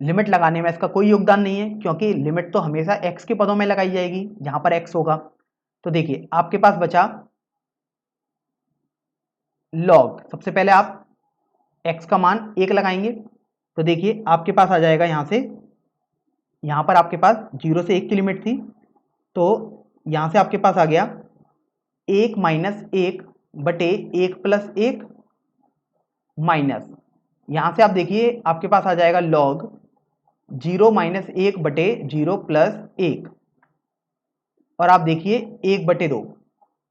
लिमिट लगाने में इसका कोई योगदान नहीं है क्योंकि लिमिट तो हमेशा x के पदों में लगाई जाएगी जहां पर x होगा। तो देखिए आपके पास बचा लॉग, सबसे पहले आप x का मान 1 लगाएंगे तो देखिए आपके पास आ जाएगा यहां पर आपके पास 0 से 1 की लिमिट थी तो यहां से आपके पास आ गया 1 माइनस 1 बटे 1 प्लस 1 माइनस यहां से आप देखिए आपके पास आ जाएगा लॉग 0 माइनस 1 बटे 0 प्लस 1 और आप देखिए 1 बटे 2।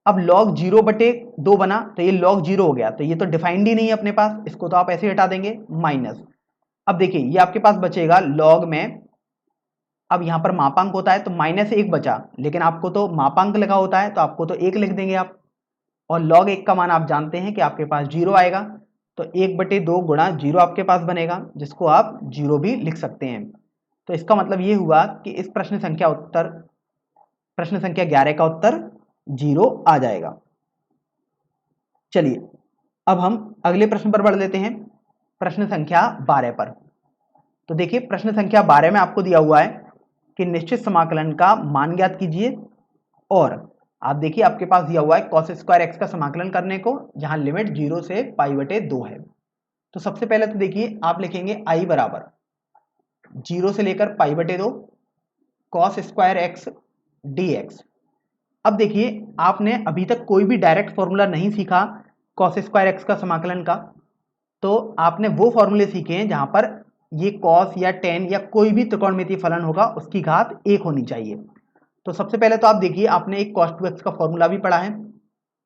अब लॉग 0 बटे 2 बना तो ये लॉग 0 हो गया, तो ये तो डिफाइंड ही नहीं है अपने पास, इसको तो आप ऐसे हटा देंगे माइनस। अब देखिए ये आपके पास बचेगा लॉग में, अब यहां पर मापांक होता है तो माइनस 1 बचा, लेकिन आपको तो मापांक लगा होता है तो आपको तो 1 लिख देंगे आप, और लॉग 1 का मान आप जानते हैं कि आपके पास 0 आएगा तो 1 बटे 2 गुणा 0 आपके पास बनेगा जिसको आप 0 भी लिख सकते हैं। तो इसका मतलब ये हुआ कि इस प्रश्न संख्या 11 का उत्तर 0 आ जाएगा। चलिए अब हम अगले प्रश्न पर बढ़ लेते हैं, प्रश्न संख्या 12 पर। तो देखिए प्रश्न संख्या 12 में आपको दिया हुआ है कि निश्चित समाकलन का मान ज्ञात कीजिए और आप देखिए आपके पास दिया हुआ है कॉस स्क्वायर एक्स का समाकलन करने को जहां लिमिट 0 से π/2 है। तो सबसे पहले तो देखिए आप लिखेंगे i बराबर 0 से लेकर π/2 कॉस स्क्वायर एक्स dx। अब देखिए आपने अभी तक कोई भी डायरेक्ट फॉर्मूला नहीं सीखा कॉस स्क्वायर एक्स का समाकलन का, तो आपने वो फॉर्मूले सीखे हैं जहां पर ये कॉस या टेन या कोई भी त्रिकोणमितीय फलन होगा उसकी घात 1 होनी चाहिए। तो सबसे पहले तो आप देखिए आपने एक cos 2x का फॉर्मूला भी पढ़ा है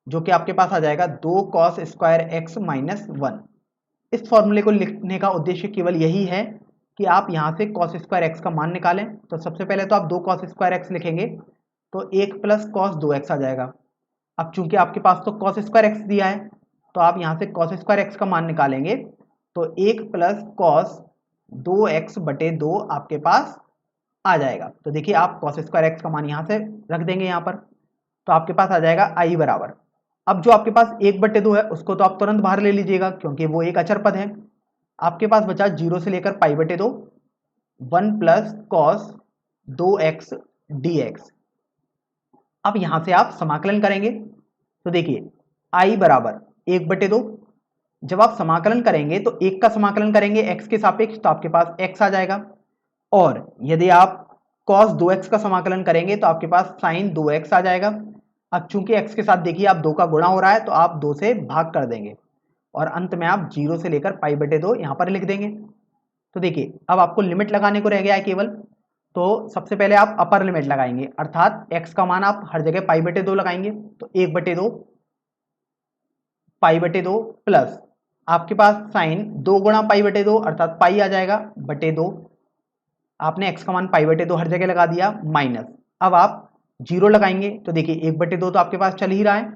जो कि आपके पास आ जाएगा 2 cos स्क्वायर एक्स माइनस 1। इस फॉर्मूले को लिखने का उद्देश्य केवल यही है कि आप यहां से cos स्क्वायर एक्स का मान निकालें। तो सबसे पहले तो आप 2 cos स्क्वायर एक्स लिखेंगे तो 1 प्लस cos 2x आ जाएगा। अब चूंकि आपके पास तो cos स्क्वायर एक्स दिया है तो आप यहां से cos स्क्वायर एक्स का मान निकालेंगे तो 1 प्लस cos 2x बटे 2 आपके पास आ जाएगा। तो देखिए आप cos स्क्वायर एक्स का मान यहां से रख देंगे यहां पर, तो आपके पास आ जाएगा i बराबर, अब जो आपके पास 1 बटे 2 है उसको तो आप तुरंत बाहर ले लीजिएगा क्योंकि वो एक अचर पद है। आपके पास बचा 0 से लेकर1 प्लस cos 2x dx। अब यहां से आप समाकलन करेंगे तो देखिए आई बराबर 1/2। जब आप समाकलन करेंगे तो एक का समाकलन करेंगे x के सापेक्ष तो आपके पास x आ जाएगा, और यदि आप cos 2x का समाकलन करेंगे तो आपके पास sin 2x आ जाएगा। अब चूंकि x के साथ देखिए आप 2 का गुणा हो रहा है तो आप 2 से भाग कर देंगे और अंत में आप 0 से लेकर π/2 यहाँ पर लिख देंगे। तो देखिए अब आपको लिमिट लगाने को रह गया है केवल, तो सबसे पहले आप अपर लिमिट लगाएंगे अर्थात x का मान आप हर जगह π/2 लगाएंगे तो 1/2 π/2 प्लस आपके पास साइन 2 गुणा π/2 अर्थात पाई आ जाएगा बटे 2। आपने x का मान π/2 हर जगह लगा दिया माइनस, अब आप 0 लगाएंगे तो देखिए 1/2 तो आपके पास चल ही रहा है,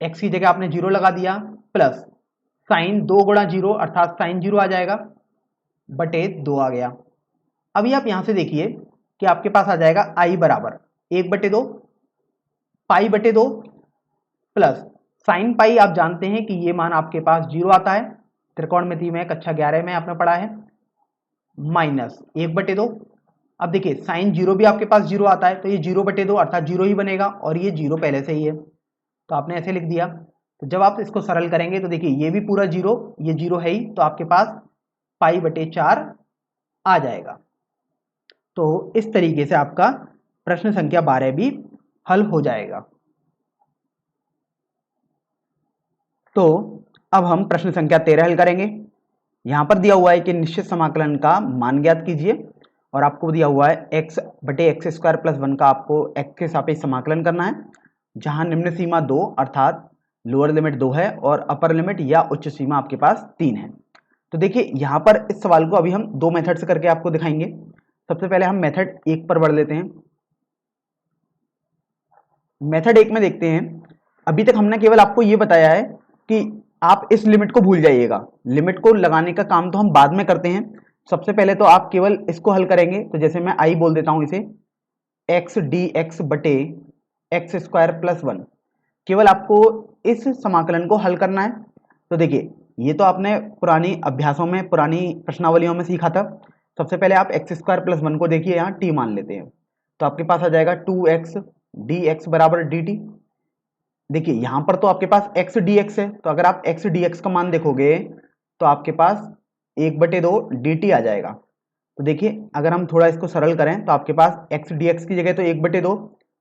x की जगह आपने 0 लगा दिया प्लस साइन 2 गुणा 0 अर्थात साइन 0 आ जाएगा बटे 2 आ गया। अभी आप यहां से देखिए कि आपके पास आ जाएगा i बराबर 1/2 π/2 प्लस साइन पाई। आप जानते हैं कि ये मान आपके पास 0 आता है, त्रिकोणमिति में कक्षा 11 में आपने पढ़ा है, माइनस 1/2। अब देखिए साइन 0 भी आपके पास 0 आता है तो ये 0/2 अर्थात 0 ही बनेगा और ये 0 पहले से ही है तो आपने ऐसे लिख दिया। तो जब आप इसको सरल करेंगे तो देखिए ये भी पूरा 0, ये 0 है ही तो आपके पास π/4 आ जाएगा। तो इस तरीके से आपका प्रश्न संख्या 12 भी हल हो जाएगा। तो अब हम प्रश्न संख्या 13 हल करेंगे। यहां पर दिया हुआ है कि निश्चित समाकलन का मान ज्ञात कीजिए और आपको दिया हुआ है x/x² + 1 का आपको x के सापेक्ष समाकलन करना है, जहां निम्न सीमा 2 अर्थात लोअर लिमिट 2 है और अपर लिमिट या उच्च सीमा आपके पास 3 है। तो देखिए यहां पर इस सवाल को अभी हम 2 मेथड से करके आपको दिखाएंगे। सबसे पहले हम मेथड 1 पर बढ़ लेते हैं। मेथड 1 में देखते हैं, अभी तक हमने केवल आपको ये बताया है कि आप इस लिमिट को भूल जाइएगा, लिमिट को लगाने का काम तो हम बाद में करते हैं। सबसे पहले तो आप केवल इसको हल करेंगे तो जैसे मैं आई बोल देता हूं इसे x dx बटे x² + 1, केवल आपको इस समाकलन को हल करना है। तो देखिए ये तो आपने पुरानी अभ्यासों में पुरानी प्रश्नावलियों में सीखा था। सबसे पहले आप x² + 1 को देखिए यहाँ t मान लेते हैं तो आपके पास आ जाएगा 2x dx बराबर dt। देखिए यहां पर तो आपके पास x dx है तो अगर आप x dx का मान देखोगे तो आपके पास 1/2 dt आ जाएगा। तो देखिए अगर हम थोड़ा इसको सरल करें तो आपके पास x dx की जगह तो 1/2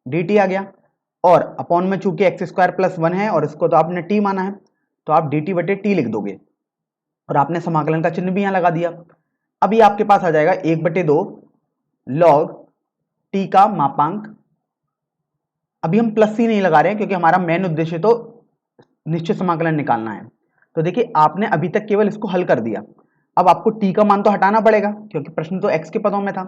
dt आ गया और अपॉन में चूंकि x² + 1 है और इसको तो आपने t माना है तो आप dt/t लिख दोगे और आपने समाकलन का चिन्ह भी यहां लगा दिया। अब ये आपके पास आ जाएगा 1/2 log t का मापांक। अभी हम प्लस सी नहीं लगा रहे हैं क्योंकि हमारा मेन उद्देश्य तो निश्चित समाकलन निकालना है। तो देखिए आपने अभी तक केवल इसको हल कर दिया, अब आपको t का मान तो हटाना पड़ेगा क्योंकि प्रश्न तो x के पदों में था।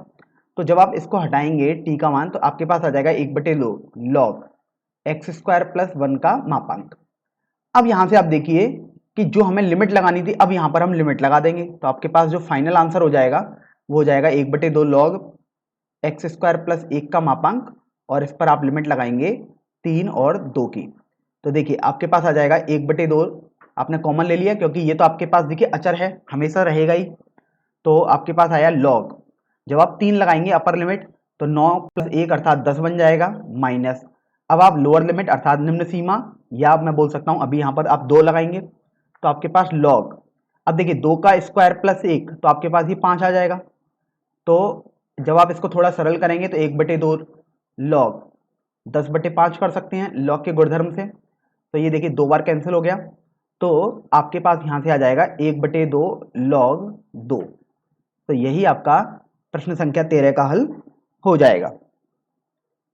तो जब आप इसको हटाएंगे t का मान तो आपके पास आ जाएगा 1/2 log x² + 1 का मापांक। अब यहां से आप देखिए कि जो हमें लिमिट लगानी थी अब यहां पर हम लिमिट लगा देंगे तो आपके पास जो फाइनल आंसर हो जाएगा वो हो जाएगा 1/2 log x² + 1 का मापांक और इस पर आप लिमिट लगाएंगे 3 और 2 की। तो देखिए आपके पास आ जाएगा 1/2, आपने कॉमन ले लिया क्योंकि ये तो आपके पास देखिए अचर है, हमेशा रहेगा ही। तो आपके पास आया log, जब आप 3 लगाएंगे अपर लिमिट तो 9 + 1 अर्थात 10 बन जाएगा माइनस। अब आप लोअर लिमिट अर्थात निम्न सीमा या मैं बोल सकता हूं अभी यहां पर आप 2 लगाएंगे तो आपके पास log, अब देखिए 2 का स्क्वायर प्लस 1 तो आपके पास ये 5 आ जाएगा। तो जब आप इसको थोड़ा सरल करेंगे तो 1/2 log 10/5 कर सकते हैं log के गुणधर्म से। तो ये देखिए 2 बार कैंसिल हो गया तो आपके पास यहां से आ जाएगा 1/2 log 2। तो यही आपका प्रश्न संख्या 13 का हल हो जाएगा।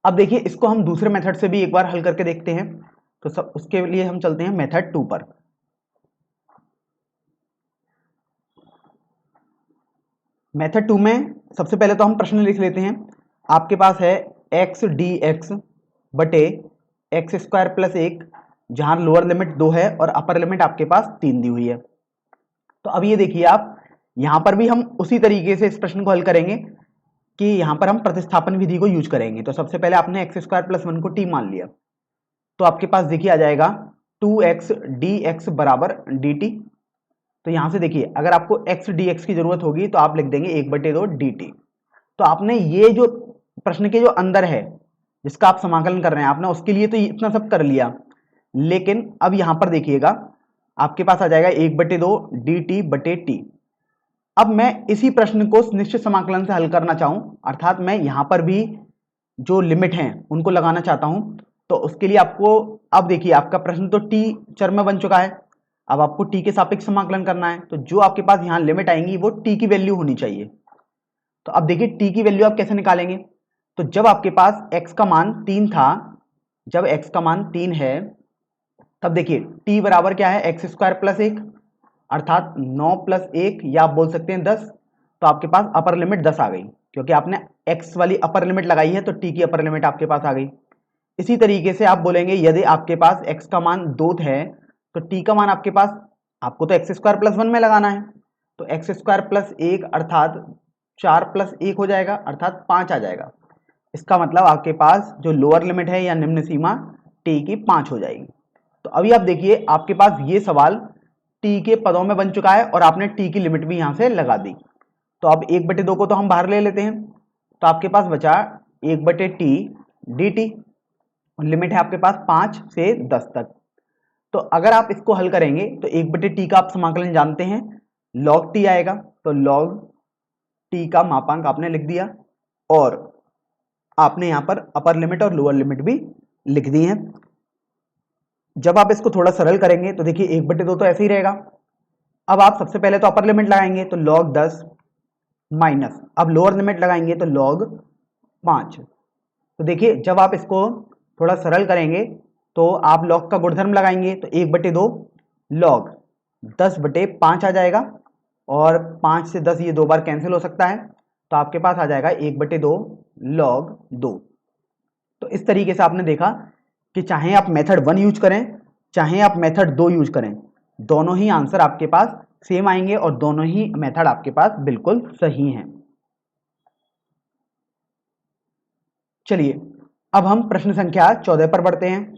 अब देखिए इसको हम दूसरे मेथड से भी एक बार हल करके देखते हैं। तो सब उसके लिए हम चलते हैं मेथड 2 पर। मेथड 2 में सबसे पहले तो हम प्रश्न लिख लेते हैं। आपके पास है x dx बटे x² + 1, जहां लोअर लिमिट 2 है और अपर लिमिट आपके पास 3 दी हुई है। तो अब ये देखिए आप यहां पर भी हम उसी तरीके से इस प्रश्न को हल करेंगे कि यहां पर हम प्रतिस्थापन विधि को यूज करेंगे। तो सबसे पहले आपने x² + 1 को t मान लिया तो आपके पास देखिए आ जाएगा 2x dx बराबर dt। तो यहां से देखिए अगर आपको x dx की जरूरत होगी तो आप लिख देंगे 1/2 dt। तो आपने ये जो प्रश्न के जो अंदर है, जिसका आप समाकलन कर रहे हैं, आपने उसके लिए तो इतना सब कर लिया, लेकिन अब यहां पर देखिएगा आपके पास आ जाएगा 1/2 dt/t। अब मैं इसी प्रश्न को निश्चित समाकलन से हल करना चाहूं, अर्थात मैं यहां पर भी जो लिमिट हैं उनको लगाना चाहता हूं, तो उसके लिए आपको, अब देखिए आपका प्रश्न तो t चर में बन चुका है, अब आपको t के सापेक्ष समाकलन करना है, तो जो आपके पास यहां लिमिट आएंगी वो t की वैल्यू होनी चाहिए। तो अब देखिए t की वैल्यू आप कैसे निकालेंगे, तो जब आपके पास x का मान 3 था, जब x का मान 3 है, तब देखिए t बराबर क्या है, x स्क्वायर प्लस 1, अर्थात 9 + 1 या आप बोल सकते हैं 10। तो आपके पास अपर लिमिट 10 आ गई, क्योंकि आपने x वाली अपर लिमिट लगाई है, तो t की अपर लिमिट आपके पास आ गई। इसी तरीके से आप बोलेंगे यदि आपके पास x का मान 2 है, तो t का मान आपके पास, आपको तो x स्क्वायर प्लस 1 में लगाना है, तो x स्क्वायर प्लस 1 अर्थात 4 + 1 हो जाएगा, अर्थात 5 आ जाएगा। इसका मतलब आपके पास जो लोअर लिमिट है या निम्न सीमा t की 5 हो जाएगी। तो अभी आप देखिए आपके पास ये सवाल t के पदों में बन चुका है और आपने t की लिमिट भी यहां से लगा दी। तो अब 1/2 को तो हम बाहर ले लेते हैं, तो आपके पास बचा 1/t dt, लिमिट है आपके पास 5 से 10 तक। तो अगर आप इसको हल करेंगे तो 1/t का आप समाकलन जानते हैं, log t आएगा, तो log t का मापांक आपने लिख दिया और आपने यहां पर अपर लिमिट और लोअर लिमिट भी लिख दी है। जब आप इसको थोड़ा सरल करेंगे तो देखिए 1/2 तो ऐसे ही रहेगा। अब आप सबसे पहले तो अपर लिमिट लगाएंगे तो log 10 माइनस, अब लोअर लिमिट लगाएंगे तो log 5। तो देखिए जब आप इसको थोड़ा सरल करेंगे तो आप log का गुणधर्म लगाएंगे तो 1/2 log 10/5 आ जाएगा, और 5 से 10 ये 2 बार कैंसिल हो सकता है, तो आपके पास आ जाएगा 1/2 log 2। तो इस तरीके से आपने देखा कि चाहे आप मेथड 1 यूज करें चाहे आप मेथड 2 यूज करें, दोनों ही आंसर आपके पास सेम आएंगे और दोनों ही मेथड आपके पास बिल्कुल सही हैं। चलिए अब हम प्रश्न संख्या 14 पर बढ़ते हैं।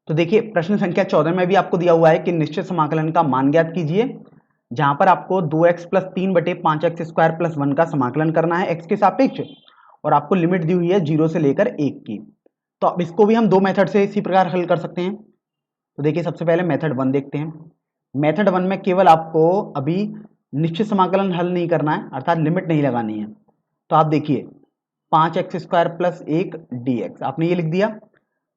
तो देखिए प्रश्न संख्या 14 में भी आपको दिया हुआ है कि निश्चित समाकलन का मान ज्ञात कीजिए, जहां पर आपको 2x + 3/5x² + 1 का समाकलन करना है x के सापेक्ष, और आपको लिमिट दी हुई है 0 से लेकर 1 की। तो अब इसको भी हम दो मेथड से इसी प्रकार हल कर सकते हैं। तो देखिए सबसे पहले मेथड 1 देखते हैं। मेथड 1 में केवल आपको अभी निश्चित समाकलन हल नहीं करना है, अर्थात लिमिट नहीं लगानी है। तो आप देखिए 5x² + 1 dx आपने ये लिख दिया।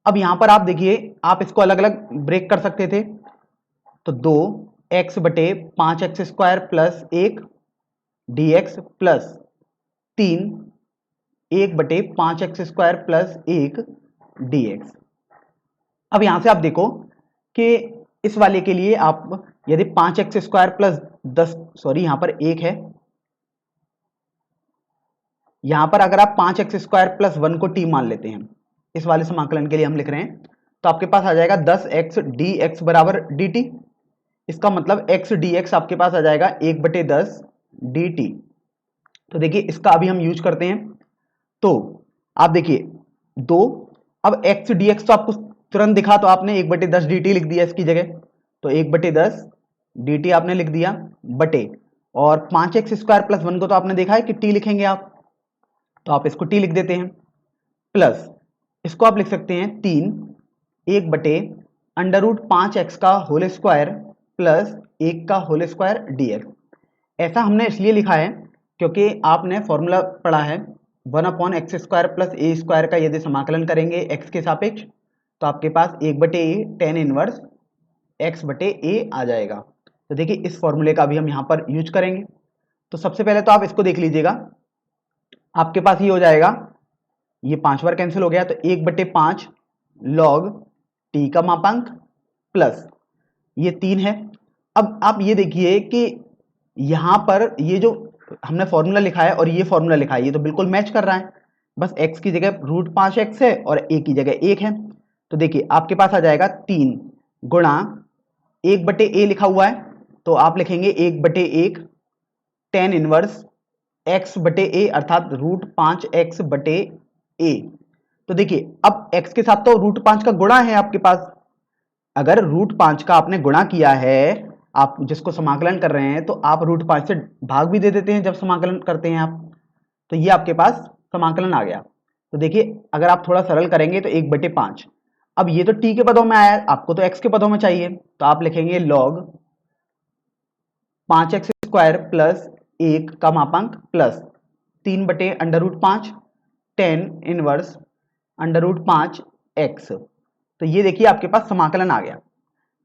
अब यहां पर आप देखिए आप इसको अलग अलग ब्रेक कर सकते थे, तो 2x/5x² + 1 dx plus 3 1/5x² + 1 dx। अब यहां से आप देखो कि इस वाले के लिए आप यदि 5x² + 10, सॉरी यहां पर 1 है, यहां पर अगर आप 5x² + 1 को t मान लेते हैं, इस वाले समाकलन के लिए हम लिख रहे हैं, तो आपके पास आ जाएगा 10x dx बराबर dt। इसका मतलब x dx आपके पास आ जाएगा 1/10 dt। तो देखिए इसका अभी हम यूज करते हैं, तो आप देखिए 2, अब x dx तो आपको तुरंत दिखा, तो आपने 1/10 dt लिख दिया इसकी जगह, तो 1/10 dt आपने लिख दिया बटे, और 5x² + 1 को तो आपने देखा है कि t लिखेंगे आप, तो आप इसको t लिख देते हैं, प्लस इसको आप लिख सकते हैं 3 1/√5x का होल स्क्वायर प्लस 1 का होल स्क्वायर dx। ऐसा हमने इसलिए लिखा है क्योंकि आपने फॉर्मूला पढ़ा है 1/x² + a² का, यदि समाकलन करेंगे x के सापेक्ष तो आपके पास 1/a tan इनवर्स x/a आ जाएगा। तो देखिए इस फॉर्मूले का भी हम यहाँ पर यूज करेंगे। तो सबसे पहले तो आप इसको देख लीजिएगा, आपके पास ये हो जाएगा, ये 5 बार कैंसिल हो गया, तो 1/5 log t का मापांक प्लस ये 3 है। अब आप ये देखिए कि यहां पर ये जो हमने फॉर्मूला लिखा है और ये फॉर्मूला लिखा है, ये तो बिल्कुल मैच कर रहा है, बस x की जगह √5x है और a की जगह 1 है। तो देखिए आपके पास आ जाएगा 3 गुणा 1/a लिखा हुआ है, तो आप लिखेंगे 1/1 tan इनवर्स x/a अर्थात √5x/a। तो देखिए अब x के साथ तो √5 का गुणा है आपके पास, अगर √5 का आपने गुणा किया है, आप जिसको समाकलन कर रहे हैं, तो आप √5 से भाग भी दे देते हैं जब समाकलन करते हैं आप। तो ये आपके पास समाकलन आ गया। तो देखिए अगर आप थोड़ा सरल करेंगे तो 1/5। अब ये तो t के पदों में आया, आपको तो x के पदों में चाहिए, तो आप लिखेंगे log 5x² प्लस 1 का मापांक प्लस 3/√5 tan इनवर्स √5x। तो ये देखिए आपके पास समाकलन आ गया।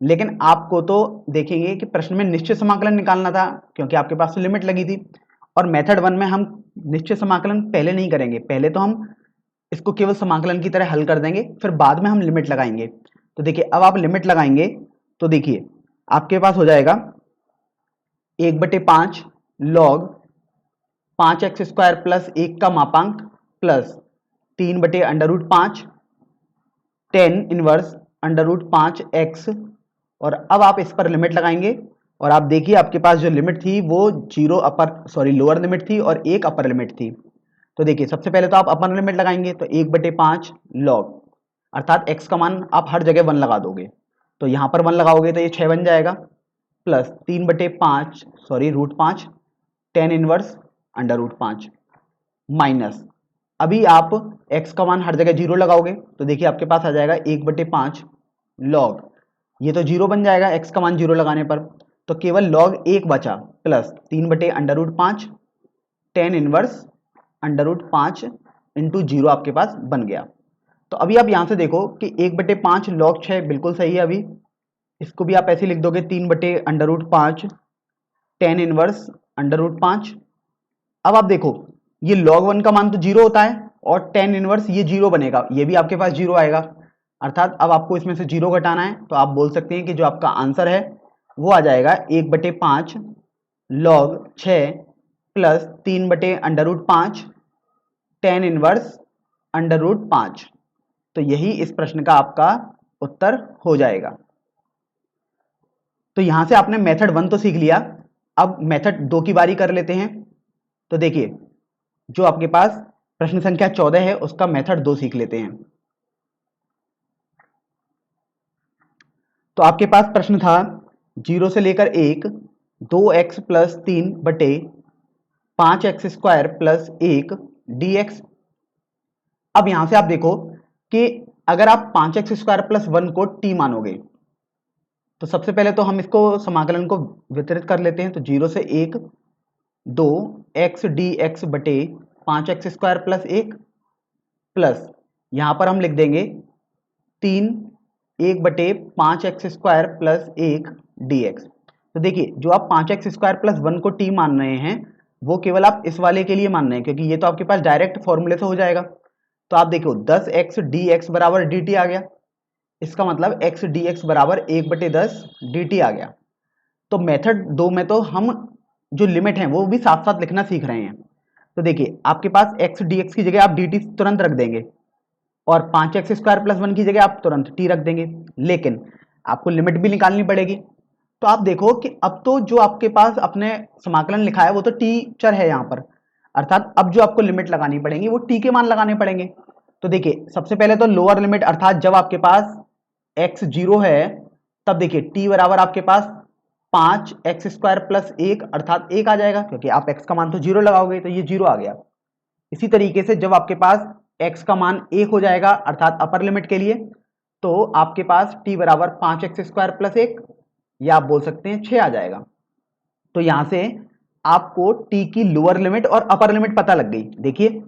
लेकिन आपको तो देखेंगे कि प्रश्न में निश्चित समाकलन निकालना था, क्योंकि आपके पास तो लिमिट लगी थी। और मेथड 1 में हम निश्चित समाकलन पहले नहीं करेंगे, पहले तो हम इसको केवल समाकलन की तरह हल कर देंगे, फिर बाद में हम लिमिट लगाएंगे। तो देखिए अब आप लिमिट लगाएंगे तो देखिए आपके पास हो जाएगा 1/5 log 5x² प्लस 1 का मापांक प्लस 3/√5 tan इनवर्स √5x। और अब आप इस पर लिमिट लगाएंगे और आप देखिए आपके पास जो लिमिट थी वो लोअर लिमिट थी और एक अपर लिमिट थी। तो देखिए सबसे पहले तो आप अपर लिमिट लगाएंगे, तो 1/5 log अर्थात x का मान आप हर जगह 1 लगा दोगे, तो यहाँ पर 1 लगाओगे तो ये 6 बन जाएगा, प्लस 3/5 √5 tan इनवर्स √5 माइनस, अभी आप x का मान हर जगह 0 लगाओगे तो देखिए आपके पास आ जाएगा 1/5 log, ये तो 0 बन जाएगा x का मान 0 लगाने पर, तो केवल log 1 बचा प्लस 3/√5 tan इनवर्स √5 इंटू 0 आपके पास बन गया। तो अभी आप यहाँ से देखो कि 1/5 log 6 बिल्कुल सही है, अभी इसको भी आप ऐसे लिख दोगे 3/√5 tan इनवर्स √5। अब आप देखो ये log 1 का मान तो 0 होता है और tan इनवर्स ये 0 बनेगा, ये भी आपके पास 0 आएगा, अर्थात अब आपको इसमें से 0 घटाना है। तो आप बोल सकते हैं कि जो आपका आंसर है वो आ जाएगा 1/5 log 6 प्लस 3/√5 tan इनवर्स √5। तो यही इस प्रश्न का आपका उत्तर हो जाएगा। तो यहां से आपने मेथड 1 तो सीख लिया, अब मेथड 2 की बारी कर लेते हैं। तो देखिए जो आपके पास प्रश्न संख्या 14 है उसका मेथड 2 सीख लेते हैं। तो आपके पास प्रश्न था 0 से लेकर 1 2x plus 3/5x² plus 1 dx। अब यहां से आप देखो कि अगर आप 5x² प्लस 1 को t मानोगे तो सबसे पहले तो हम इसको समाकलन को वितरित कर लेते हैं। तो 0 से 1 2x dx बटे 5x² प्लस 1 प्लस यहां पर हम लिख देंगे 3 1/5x² प्लस 1 dx। तो देखिए जो आप 5x² प्लस 1 को t मान रहे हैं वो केवल आप इस वाले के लिए मान रहे हैं, क्योंकि ये तो आपके पास डायरेक्ट फॉर्मूले से हो जाएगा। तो आप देखो 10x dx बराबर dt आ गया, इसका मतलब x dx बराबर 1/10 dt आ गया। तो मेथड 2 में तो हम जो लिमिट है वो भी साथ साथ लिखना सीख रहे हैं। तो देखिए आपके पास x dx की जगह आप dt तुरंत रख देंगे और 5x² प्लस 1 की जगह आप तुरंत t रख देंगे, लेकिन आपको लिमिट भी निकालनी पड़ेगी। तो आप देखो कि अब तो जो आपके पास अपने समाकलन लिखा है वो तो t चर है यहाँ पर, अर्थात अब जो आपको लिमिट लगानी पड़ेगी वो t के मान लगाने पड़ेंगे। तो देखिए सबसे पहले तो लोअर लिमिट, अर्थात जब आपके पास x 0 है तब देखिए t बराबर आपके पास 5x² प्लस 1 अर्थात 1 आ जाएगा, क्योंकि आप x का मान तो 0 लगाओगे तो ये 0 आ गया। इसी तरीके से जब आपके पास x का मान 1 हो जाएगा अर्थात अपर लिमिट के लिए, तो आपके पास t बराबर 5x² प्लस 1 या आप बोल सकते हैं 6 आ जाएगा। तो यहां से आपको t की लोअर लिमिट और अपर लिमिट पता लग गई। देखिए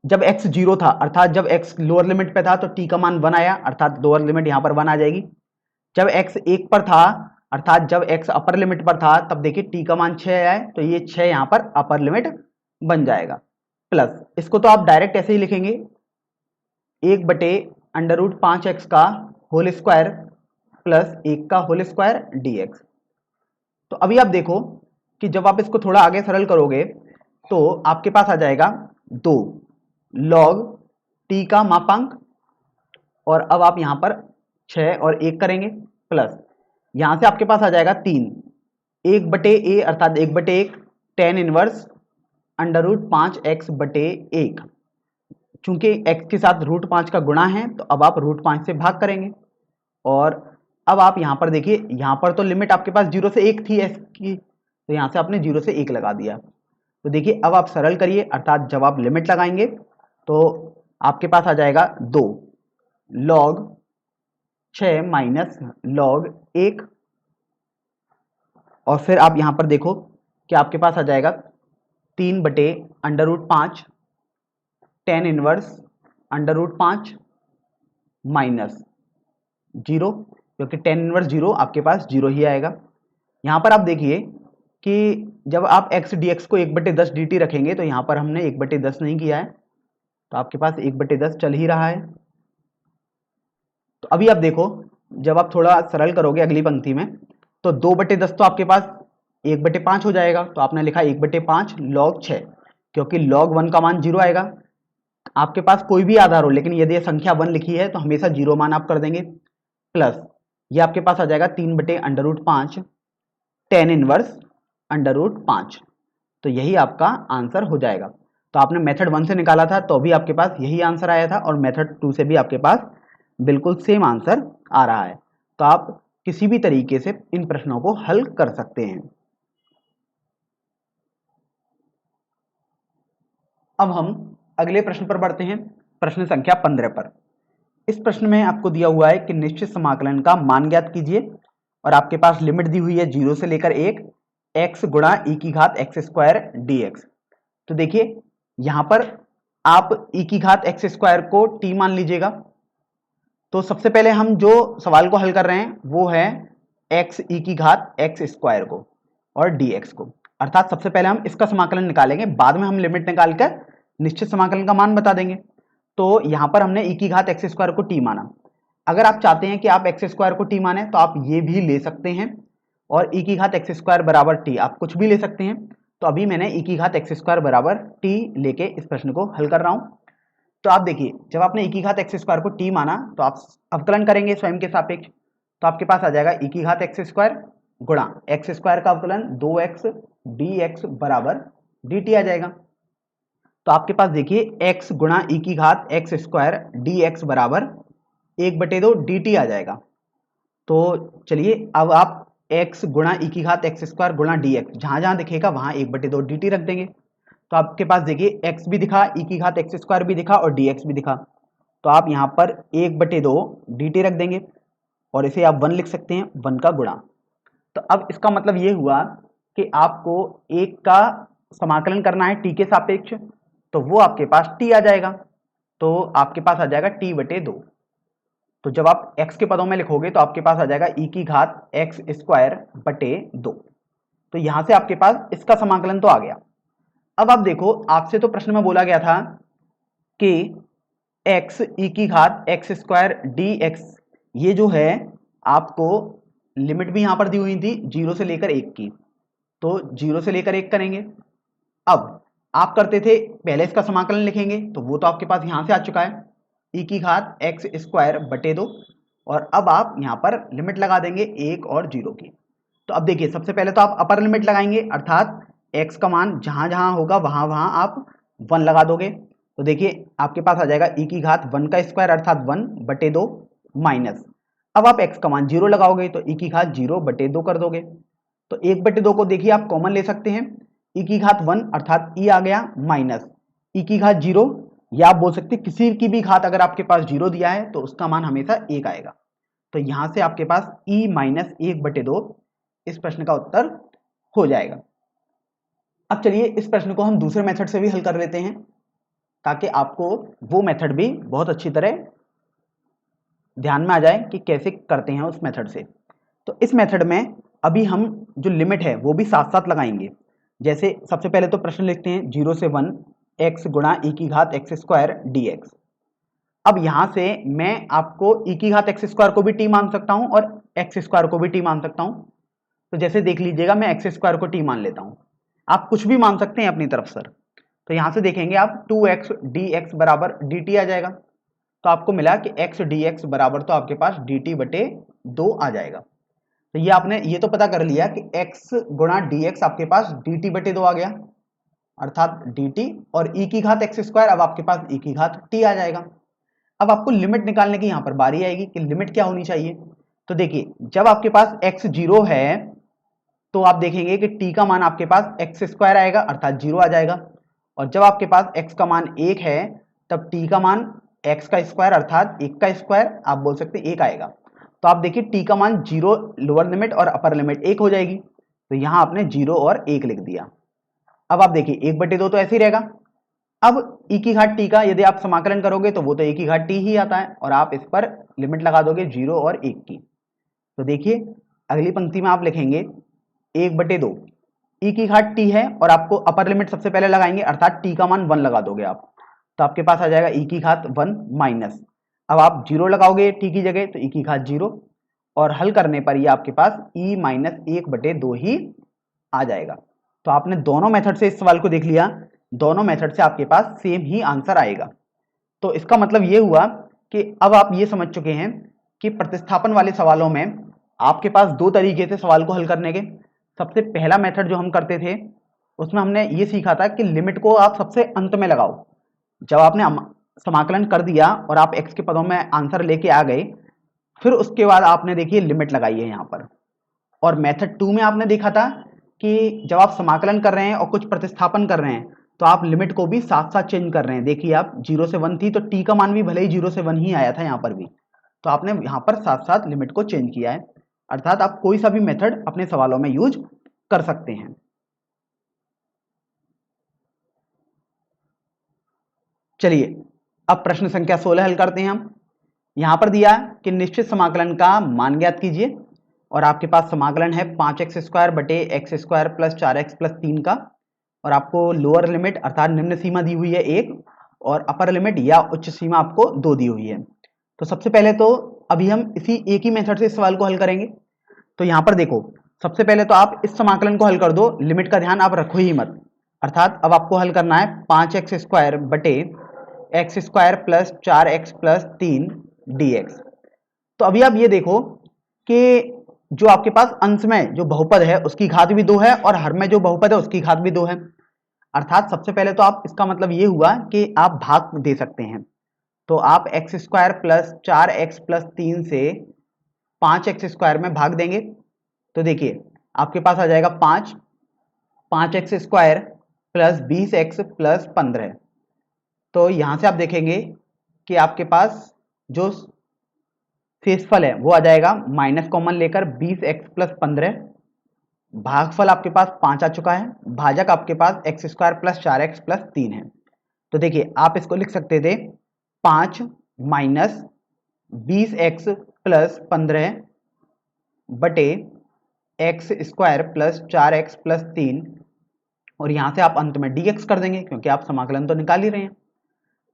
जब x 0 था अर्थात जब x लोअर लिमिट पे था तो t का मान 1 आया, अर्थात लोअर लिमिट यहां पर 1 आ जाएगी। जब x 1 पर था अर्थात जब x अपर लिमिट पर था तब देखिए t का मान 6 आया, तो ये 6 यहां पर अपर लिमिट बन जाएगा। प्लस इसको तो आप डायरेक्ट ऐसे ही लिखेंगे 1/√5x का होल स्क्वायर प्लस 1 का होल स्क्वायर dx। तो अभी आप देखो कि जब आप इसको थोड़ा आगे सरल करोगे तो आपके पास आ जाएगा 2 log t का मापांक, और अब आप यहां पर 6 और 1 करेंगे प्लस यहां से आपके पास आ जाएगा 3 1/a अर्थात 1/1 tan इनवर्स √5x/1। चूंकि x के साथ √5 का गुणा है तो अब आप √5 से भाग करेंगे। और अब आप यहां पर देखिए यहां पर तो लिमिट आपके पास 0 से 1 थी x की, तो यहां से आपने 0 से 1 लगा दिया। तो देखिए अब आप सरल करिए, अर्थात जब आप लिमिट लगाएंगे तो आपके पास आ जाएगा 2 log 6 माइनस log 1, और फिर आप यहां पर देखो कि आपके पास आ जाएगा 3/√5 tan इनवर्स √5 माइनस 0, क्योंकि tan इनवर्स 0 आपके पास 0 ही आएगा। यहाँ पर आप देखिए कि जब आप x dx को 1/10 dt रखेंगे तो यहाँ पर हमने 1/10 नहीं किया है, तो आपके पास 1/10 चल ही रहा है। तो अभी आप देखो जब आप थोड़ा सरल करोगे अगली पंक्ति में तो 2/10 तो आपके पास 1/5 हो जाएगा, तो आपने लिखा 1/5 log 6, क्योंकि log 1 का मान 0 आएगा। आपके पास कोई भी आधार हो, लेकिन यदि ये संख्या 1 लिखी है तो हमेशा 0 मान आप कर देंगे, प्लस ये आपके पास आ जाएगा 3/√5 tan इनवर्स √5। तो यही आपका आंसर हो जाएगा। तो आपने मेथड 1 से निकाला था तो भी आपके पास यही आंसर आया था, और मेथड 2 से भी आपके पास बिल्कुल सेम आंसर आ रहा है। तो आप किसी भी तरीके से इन प्रश्नों को हल कर सकते हैं। अब हम अगले प्रश्न पर बढ़ते हैं, प्रश्न संख्या 15 पर। इस प्रश्न में आपको दिया हुआ है कि निश्चित समाकलन का मान ज्ञात कीजिए, और आपके पास लिमिट दी हुई है 0 से लेकर 1 x गुणा e की घात x² dx। तो देखिए यहां पर आप e की घात x² को t मान लीजिएगा। तो सबसे पहले हम जो सवाल को हल कर रहे हैं वो है x e की घात x² को और dx को, अर्थात सबसे पहले हम इसका समाकलन निकालेंगे, बाद में हम लिमिट निकालकर निश्चित समाकलन का मान बता देंगे। तो यहां पर हमने e की घात x² को t माना। अगर आप चाहते हैं कि आप x² को t माने तो आप ये भी ले सकते हैं, और e की घात x² बराबर t आप कुछ भी ले सकते हैं। तो अभी मैंने e की घात x² बराबर t लेके इस प्रश्न को हल कर रहा हूं। तो आप देखिए जब आपने e की घात x² को t माना तो आप अवकलन करेंगे स्वयं के सापेक्ष, तो आपके पास आ जाएगा e की घात x² गुणा x² का अवकलन 2x dx बराबर dt आ जाएगा। तो आपके पास देखिए x गुणा e की घात x² dx बराबर 1/2 dt आ जाएगा। तो चलिए अब आप x गुणा e की घात x² गुणा dx जहां जहां दिखेगा वहां 1/2 dt रख देंगे। तो आपके पास देखिए x भी दिखा, e की घात x² भी दिखा और dx भी दिखा, तो आप यहाँ पर 1/2 dt रख देंगे, और इसे आप 1 लिख सकते हैं, 1 का गुणा। तो अब इसका मतलब ये हुआ कि आपको एक का समाकलन करना है t के सापेक्ष, तो वो आपके पास t आ जाएगा, तो आपके पास आ जाएगा t/2। तो जब आप x के पदों में लिखोगे तो आपके पास आ जाएगा e की घात x²/2। तो यहां से आपके पास इसका समाकलन तो आ गया। अब आप देखो आपसे तो प्रश्न में बोला गया था कि x e की घात x² dx, ये जो है आपको लिमिट भी यहां पर दी हुई थी 0 से लेकर 1 की, तो 0 से लेकर 1 करेंगे। अब आप करते थे पहले इसका समाकलन लिखेंगे, तो वो तो आपके पास यहां से आ चुका है e की घात x²/2, और अब आप यहां पर लिमिट लगा देंगे 1 और 0 की। तो अब देखिए सबसे पहले तो आप अपर लिमिट लगाएंगे, अर्थात x का मान जहां जहां होगा वहां वहां आप 1 लगा दोगे। तो देखिए आपके पास आ जाएगा e की घात 1 का स्क्वायर अर्थात 1/2 माइनस, अब आप x का मान 0 लगाओगे तो e की घात 0/2 कर दोगे। तो 1/2 को देखिए आप कॉमन ले सकते हैं, e की घात 1 अर्थात e आ गया माइनस e की घात 0, या आप बोल सकते हैं किसी की भी घात अगर आपके पास 0 दिया है तो उसका मान हमेशा 1 आएगा। तो यहां से आपके पास e माइनस 1/2 इस प्रश्न का उत्तर हो जाएगा। अब चलिए इस प्रश्न को हम दूसरे मेथड से भी हल कर लेते हैं, ताकि आपको वो मेथड भी बहुत अच्छी तरह ध्यान में आ जाए कि कैसे करते हैं उस मेथड से। तो इस मेथड में अभी हम जो लिमिट है वो भी साथ साथ लगाएंगे। जैसे सबसे पहले तो प्रश्न लिखते हैं 0 से 1 x गुणा e की घात x² dx। अब यहां से मैं आपको e की घात x² को भी t मान सकता हूं और x² को भी t मान सकता हूं। तो जैसे देख लीजिएगा मैं x² को t मान लेता हूं, आप कुछ भी मान सकते हैं अपनी तरफ सर। तो यहां से देखेंगे आप 2x dx बराबर dt आ जाएगा। तो आपको मिला कि x dx बराबर तो आपके पास dt/2 आ जाएगा। तो ये आपने ये तो पता कर लिया कि x गुणा dx आपके पास dt/2 आ गया, अर्थात dt, और e की घात x², अब आपके पास e की घात t आ जाएगा। अब आपको लिमिट निकालने की यहां पर बारी आएगी कि लिमिट क्या होनी चाहिए। तो देखिए जब आपके पास x 0 है तो आप देखेंगे कि t का मान आपके पास एक्स स्क्वायर आएगा अर्थात 0 आ जाएगा, और जब आपके पास x का मान 1 है तब t का मान x का स्क्वायर अर्थात 1 का स्क्वायर आप बोल सकते हैं 1 आएगा। तो आप देखिए t का मान 0 लोअर लिमिट और अपर लिमिट 1 हो जाएगी, तो यहाँ आपने 0 और 1 लिख दिया। अब आप देखिए 1/2 तो ऐसे ही रहेगा। अब e की घात t का यदि आप समाकलन करोगे तो वो तो e की घात t ही आता है, और आप इस पर लिमिट लगा दोगे 0 और 1 की। तो देखिए अगली पंक्ति में आप लिखेंगे 1/2 e की घात t है, और आपको अपर लिमिट सबसे पहले लगाएंगे अर्थात t का मान 1 लगा दोगे आप, तो आपके पास आ जाएगा e की घात 1 माइनस, अब आप 0 लगाओगे t की जगह तो e की घात 0, और हल करने पर ये आपके पास e माइनस 1/2 ही आ जाएगा। तो आपने दोनों मेथड से इस सवाल को देख लिया, दोनों मेथड से आपके पास सेम ही आंसर आएगा। तो इसका मतलब ये हुआ कि अब आप ये समझ चुके हैं कि प्रतिस्थापन वाले सवालों में आपके पास दो तरीके थे सवाल को हल करने के। सबसे पहला मेथड जो हम करते थे उसमें हमने ये सीखा था कि लिमिट को आप सबसे अंत में लगाओ। जब आपने समाकलन कर दिया और आप x के पदों में आंसर लेके आ गए, फिर उसके बाद आपने देखिए लिमिट लगाई है यहाँ पर। और मेथड 2 में आपने देखा था कि जब आप समाकलन कर रहे हैं और कुछ प्रतिस्थापन कर रहे हैं तो आप लिमिट को भी साथ साथ चेंज कर रहे हैं। देखिए आप 0 से 1 थी तो t का मान भी भले ही 0 से 1 ही आया था यहाँ पर भी, तो आपने यहाँ पर साथ साथ लिमिट को चेंज किया है। अर्थात आप कोई सा भी मेथड अपने सवालों में यूज कर सकते हैं। चलिए अब प्रश्न संख्या 16 हल करते हैं हम। यहाँ पर दिया कि निश्चित समाकलन का मान ज्ञात कीजिए, और आपके पास समाकलन है 5x² बटे x square plus 4x plus 3 का, और आपको लोअर लिमिट अर्थात निम्न सीमा दी हुई है 1, और अपर लिमिट या उच्च सीमा आपको 2 दी हुई है। तो सबसे पहले तो अभी हम इसी एक ही मेथड से इस सवाल को हल करेंगे। तो यहाँ पर देखो सबसे पहले तो आप इस समाकलन को हल कर दो, लिमिट का ध्यान आप रखो ही मत। अर्थात अब आपको हल करना है 5x² बटे x square plus 4x plus 3 dx। तो अभी आप ये देखो कि जो आपके पास अंश में जो बहुपद है उसकी घात भी 2 है और हर में जो बहुपद है उसकी घात भी 2 है। अर्थात सबसे पहले तो आप इसका मतलब ये हुआ कि आप भाग दे सकते हैं। तो आप x² प्लस 4x प्लस 3 से 5x² में भाग देंगे, तो देखिए आपके पास आ जाएगा 5x² प्लस 20x प्लस 15। तो यहां से आप देखेंगे कि आपके पास जो शेषफल है वो आ जाएगा माइनस कॉमन लेकर 20x प्लस 15, भागफल आपके पास 5 आ चुका है, भाजक आपके पास x² प्लस 4x प्लस 3 है। तो देखिए आप इसको लिख सकते थे 5 माइनस 20x प्लस 15 बटे x² प्लस 4x प्लस 3, और यहां से आप अंत में dx कर देंगे क्योंकि आप समाकलन तो निकाल ही रहे हैं।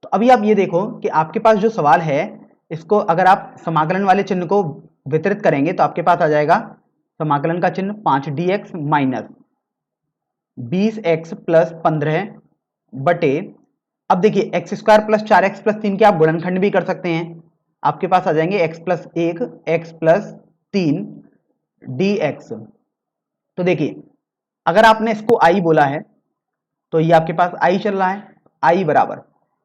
तो अभी आप ये देखो कि आपके पास जो सवाल है इसको अगर आप समाकलन वाले चिन्ह को वितरित करेंगे तो आपके पास आ जाएगा समाकलन का चिन्ह 5dx माइनस 20x प्लस 15 बटे, अब देखिए x² प्लस 4x प्लस 3 के आप गुणनखंड भी कर सकते हैं। आपके पास आ जाएंगे x plus 1 x plus 3 dx। तो देखिए अगर आपने इसको i बोला है तो ये आपके पास i चल रहा है, i बराबर,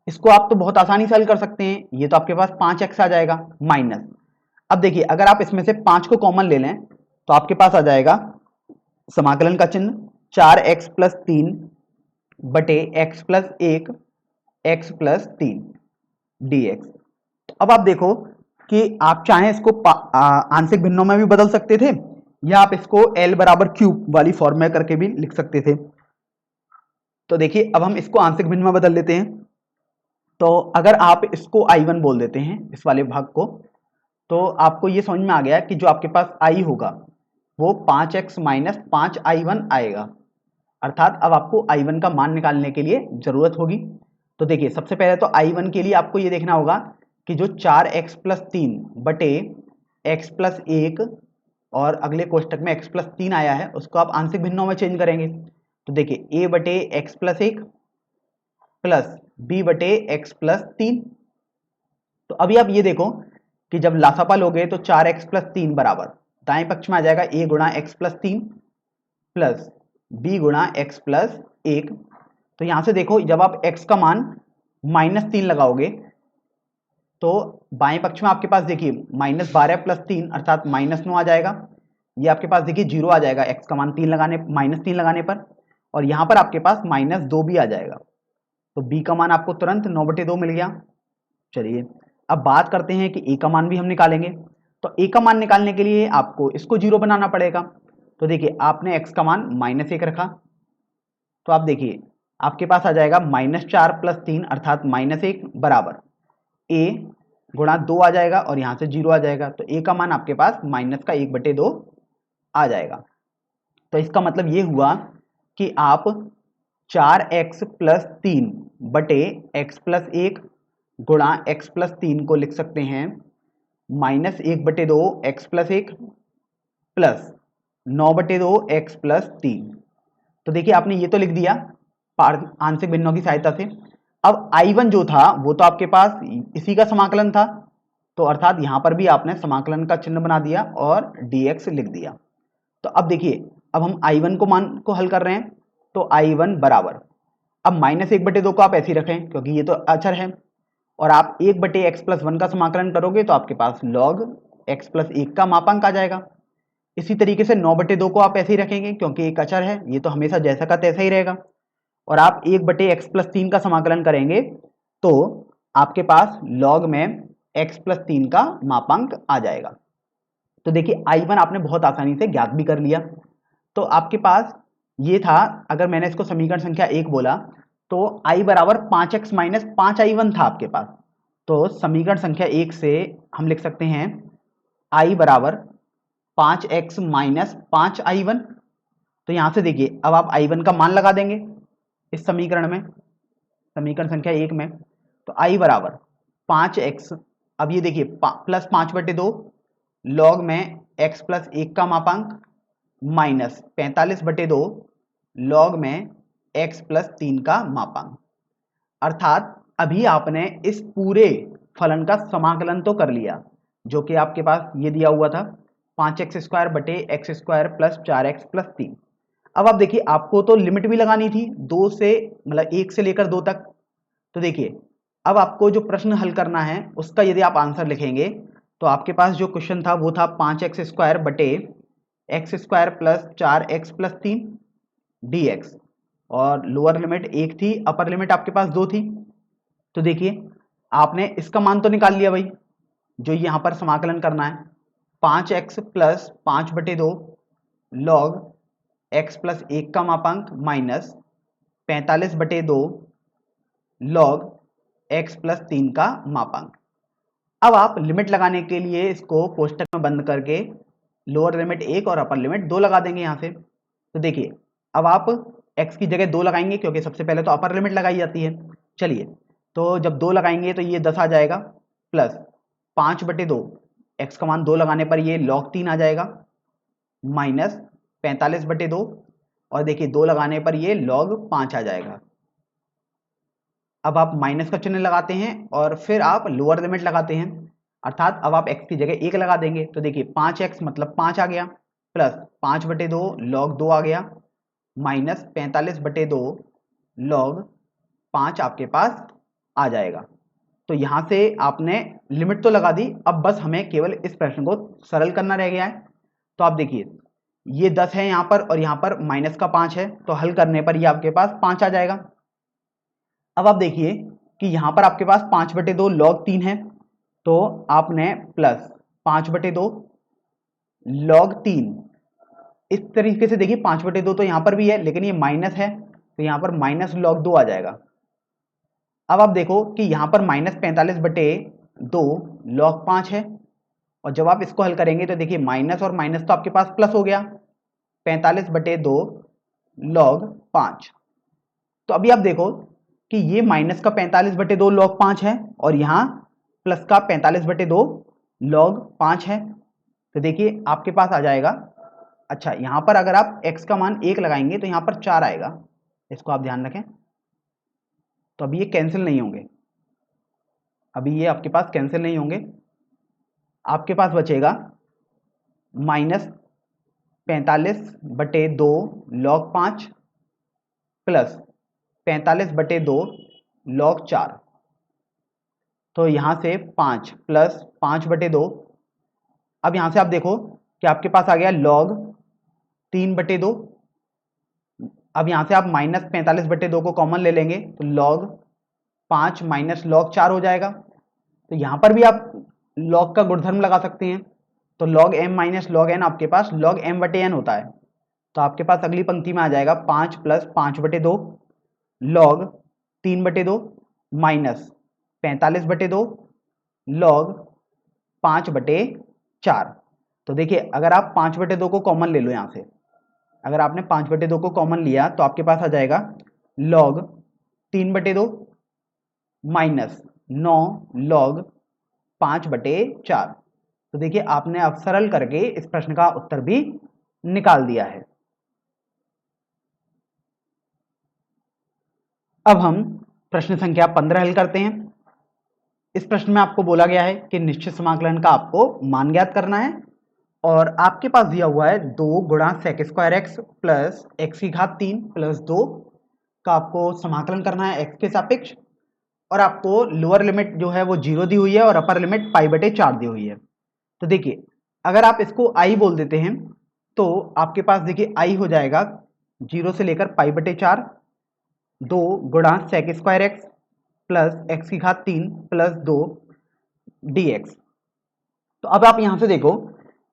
इसको आप तो बहुत आसानी से हल कर सकते हैं, ये तो आपके पास 5x आ जाएगा माइनस, अब देखिए अगर आप इसमें से 5 को कॉमन ले लें तो आपके पास आ जाएगा समाकलन का चिन्ह 4x प्लस 3 बटे x plus 1 x plus 3 dx। तो अब आप देखो कि आप चाहें इसको आंशिक भिन्नों में भी बदल सकते थे, या आप इसको L बराबर क्यूब वाली फॉर्म में करके भी लिख सकते थे। तो देखिए अब हम इसको आंशिक भिन्न में बदल लेते हैं। तो अगर आप इसको I1 बोल देते हैं इस वाले भाग को, तो आपको ये समझ में आ गया कि जो आपके पास I होगा वो 5x माइनस 5I1 आएगा। अर्थात अब आपको I1 का मान निकालने के लिए जरूरत होगी। तो देखिए सबसे पहले तो I1 के लिए आपको ये देखना होगा कि जो 4x प्लस 3 बटे x प्लस 1 और अगले कोष्टक में x प्लस 3 आया है उसको आप आंशिक भिन्नों में चेंज करेंगे। तो देखिए a बटे x प्लस 1 प्लस b बटे x प्लस 3। तो अभी आप ये देखो कि जब लासापा लोगे तो 4x प्लस 3 बराबर दाएं पक्ष में आ जाएगा a गुणा x प्लस 3 प्लस b गुणा x प्लस 1। तो यहां से देखो जब आप x का मान -3 लगाओगे तो बाएं पक्ष में आपके पास देखिए -12 प्लस 3 अर्थात -9 आ जाएगा, ये आपके पास देखिए 0 आ जाएगा x का मान 3 लगाने -3 लगाने पर, और यहाँ पर आपके पास -2 भी आ जाएगा। तो b का मान आपको तुरंत 9/2 मिल गया। चलिए अब बात करते हैं कि a का मान भी हम निकालेंगे। तो a का मान निकालने के लिए आपको इसको 0 बनाना पड़ेगा। तो देखिए आपने x का मान -1 रखा, तो आप देखिए आपके पास आ जाएगा -4 + 3 अर्थात -1 बराबर a गुणा 2 आ जाएगा, और यहाँ से 0 आ जाएगा। तो a का मान आपके पास -1/2 आ जाएगा। तो इसका मतलब ये हुआ कि आप 4x + 3 बटे x + 1 गुणा x + 3 को लिख सकते हैं -1/2 x + 1 प्लस 9/2 x + 3। तो देखिए आपने ये तो लिख दिया आंशिक भिन्नों की सहायता से। अब I1 जो था वो तो आपके पास इसी का समाकलन था, तो अर्थात यहां पर भी आपने समाकलन का चिन्ह बना दिया और dx लिख दिया। तो अब देखिए अब हम I1 को मान को हल कर रहे हैं, तो I1 बराबर, अब -1/2 को आप ऐसे ही रखें क्योंकि ये तो अचर है, और आप 1/x + 1 का समाकलन करोगे तो आपके पास log x + 1 का मापांक आ जाएगा। इसी तरीके से 9/2 को आप ऐसे ही रखेंगे क्योंकि एक अचर है, ये तो हमेशा जैसा का तैसा ही रहेगा, और आप 1/x + 3 का समाकलन करेंगे तो आपके पास log में x + 3 का मापांक आ जाएगा। तो देखिए I1 आपने बहुत आसानी से ज्ञात भी कर लिया। तो आपके पास ये था, अगर मैंने इसको समीकरण संख्या 1 बोला तो I बराबर 5x - 5I1 था आपके पास। तो समीकरण संख्या 1 से हम लिख सकते हैं I बराबर 5x - 5I1। तो यहां से देखिए अब आप I1 का मान लगा देंगे इस समीकरण में, समीकरण संख्या 1 में। तो I बराबर 5x, अब ये देखिए प्लस 5/2 लॉग में x + 1 का मापांक माइनस 45/2 लॉग में x + 3 का मापांक। अर्थात अभी आपने इस पूरे फलन का समाकलन तो कर लिया जो कि आपके पास ये दिया हुआ था 5x² बटे x² + 4x + 3। अब आप देखिए आपको तो लिमिट भी लगानी थी 2 से, मतलब 1 से लेकर 2 तक। तो देखिए अब आपको जो प्रश्न हल करना है उसका यदि आप आंसर लिखेंगे तो आपके पास जो क्वेश्चन था वो था 5x² बटे x² + 4x + 3 dx, और लोअर लिमिट 1 थी, अपर लिमिट आपके पास 2 थी। तो देखिए आपने इसका मान तो निकाल लिया भाई, जो यहाँ पर समाकलन करना है 5x + 5/2 लॉग x + 1 का मापांक माइनस 45/2 लॉग x + 3 का मापांक। अब आप लिमिट लगाने के लिए इसको कोष्टक में बंद करके लोअर लिमिट 1 और अपर लिमिट 2 लगा देंगे यहाँ से। तो देखिए अब आप x की जगह 2 लगाएंगे क्योंकि सबसे पहले तो अपर लिमिट लगाई जाती है। चलिए तो जब 2 लगाएंगे तो ये 10 आ जाएगा, प्लस 5/2 x का मान 2 लगाने पर ये log 3 आ जाएगा, माइनस 45/2, और देखिए 2 लगाने पर ये log 5 आ जाएगा। अब आप माइनस का चिन्ह लगाते हैं और फिर आप लोअर लिमिट लगाते हैं, अर्थात अब आप x की जगह 1 लगा देंगे। तो देखिए 5x मतलब 5 आ गया, प्लस 5/2 log 2 आ गया, माइनस 45/2 log 5 आपके पास आ जाएगा। तो यहाँ से आपने लिमिट तो लगा दी, अब बस हमें केवल इस प्रश्न को सरल करना रह गया है। तो आप देखिए ये 10 है यहाँ पर और यहाँ पर माइनस का 5 है, तो हल करने पर ये आपके पास 5 आ जाएगा। अब आप देखिए कि यहाँ पर आपके पास 5/2 log 3 है, तो आपने प्लस 5/2 log 3, इस तरीके से देखिए 5/2 तो यहाँ पर भी है लेकिन ये माइनस है, तो यहाँ पर माइनस log 2 आ जाएगा। अब आप देखो कि यहाँ पर -45/2 log 5 है, और जब आप इसको हल करेंगे तो देखिए माइनस और माइनस तो आपके पास प्लस हो गया, 45/2 log 5। तो अभी आप देखो कि ये माइनस का 45/2 log 5 है और यहाँ प्लस का 45/2 log 5 है। तो देखिए आपके पास आ जाएगा, अच्छा यहाँ पर अगर आप x का मान 1 लगाएंगे तो यहाँ पर 4 आएगा, इसको आप ध्यान रखें। तो अभी ये कैंसिल नहीं होंगे, अभी ये आपके पास कैंसिल नहीं होंगे, आपके पास बचेगा -45/2 log 5 प्लस 45/2 log 4। तो यहाँ से 5 प्लस 5/2, अब यहाँ से आप देखो कि आपके पास आ गया log 3/2। अब यहाँ से आप -45/2 को कॉमन ले लेंगे तो log 5 माइनस log 4 हो जाएगा। तो यहाँ पर भी आप log का गुणधर्म लगा सकते हैं। तो log m minus log n आपके पास log m/n होता है। तो आपके पास अगली पंक्ति में आ जाएगा 5 + 5/2 log 3/2 माइनस 45/2 log 5/4। तो देखिए अगर आप 5/2 को कॉमन ले लो यहाँ से, अगर आपने 5/2 को कॉमन लिया तो आपके पास आ जाएगा log 3/2 माइनस 9 log 5/4। तो देखिए आपने अब सरल करके इस प्रश्न का उत्तर भी निकाल दिया है। अब हम प्रश्न संख्या 15 हल करते हैं। इस प्रश्न में आपको बोला गया है कि निश्चित समाकलन का आपको मान ज्ञात करना है और आपके पास दिया हुआ है 2 गुणा sec² x प्लस x की घात 3 प्लस 2 का आपको समाकलन करना है x के सापेक्ष, और आपको लोअर लिमिट जो है वो 0 दी हुई है और अपर लिमिट π/4 दी हुई है। तो देखिए अगर आप इसको i बोल देते हैं तो आपके पास देखिए i हो जाएगा 0 से लेकर π/4 2 गुणा sec² x प्लस x की घात 3 प्लस 2 dx। तो अब आप यहां से देखो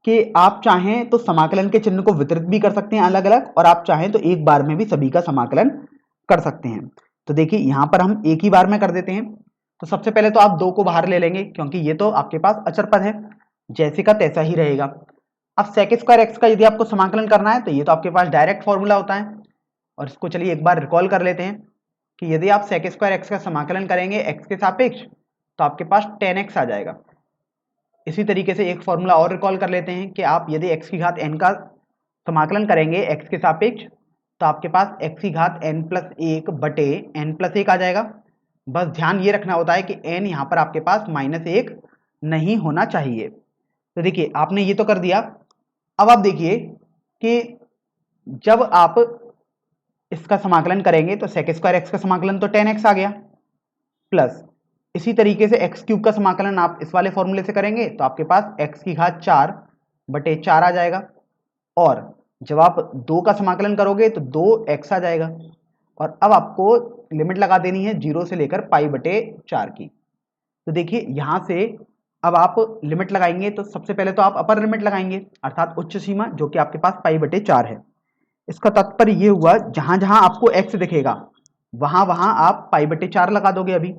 कि आप चाहें तो समाकलन के चिन्ह को वितरित भी कर सकते हैं अलग अलग, और आप चाहें तो एक बार में भी सभी का समाकलन कर सकते हैं। तो देखिए यहां पर हम एक ही बार में कर देते हैं। तो सबसे पहले तो आप 2 को बाहर ले लेंगे क्योंकि ये तो आपके पास अचर पद है, जैसे का तैसा ही रहेगा। अब sec² x का यदि आपको समाकलन करना है तो ये तो आपके पास डायरेक्ट फॉर्मूला होता है, और इसको चलिए एक बार रिकॉल कर लेते हैं कि यदि आप sec² x का समाकलन करेंगे x के सापेक्ष तो आपके पास tan x आ जाएगा। इसी तरीके से एक फॉर्मूला और रिकॉल कर लेते हैं कि आप यदि x की घात n का समाकलन करेंगे x के सापेक्ष तो आपके पास x की घात n+1/n+1 आ जाएगा। बस ध्यान ये रखना होता है कि n यहाँ पर आपके पास -1 नहीं होना चाहिए। तो देखिए आपने ये तो कर दिया। अब आप देखिए कि जब आप इसका समाकलन करेंगे तो sec² x का समाकलन तो tan x आ गया, प्लस इसी तरीके से x³ का समाकलन आप इस वाले फॉर्मूले से करेंगे तो आपके पास x की घात 4/4 आ जाएगा, और जब आप 2 का समाकलन करोगे तो 2x आ जाएगा, और अब आपको लिमिट लगा देनी है 0 से लेकर π/4 की। तो देखिए यहां से अब आप लिमिट लगाएंगे तो सबसे पहले तो आप अपर लिमिट लगाएंगे अर्थात उच्च सीमा, जो कि आपके पास π/4 है। इसका तात्पर्य ये हुआ जहां जहां आपको x दिखेगा वहां वहां आप π/4 लगा दोगे अभी।